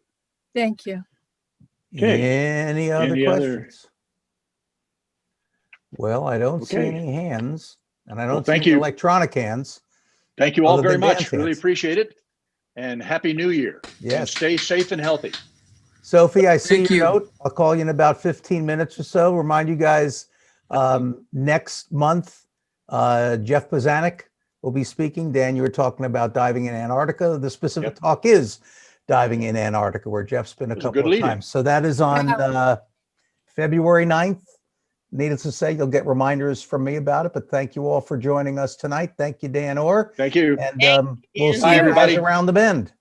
Thank you. Okay. Any other Any other- questions? Well, I don't see Okay. any hands, and I Well, don't see thank any you. electronic hands. Thank you all Other very than much. dance Really hands. appreciate it. And Happy New Year. And Yes. stay safe and healthy. Sophie, I see Thank your you. note. I'll call you in about 15 minutes or so. Remind you guys, next month, Jeff Pazanik will be speaking. Dan, you were talking about diving in Antarctica. The specific talk is diving in Antarctica, where Jeff's been a That's a couple good of lead-in. times. So that is on February 9th. Needless to say, you'll get reminders from me about it, but thank you all for joining us tonight. Thank you, Dan Orr. Thank you. And Thank we'll you. see Bye, you guys everybody. around the bend.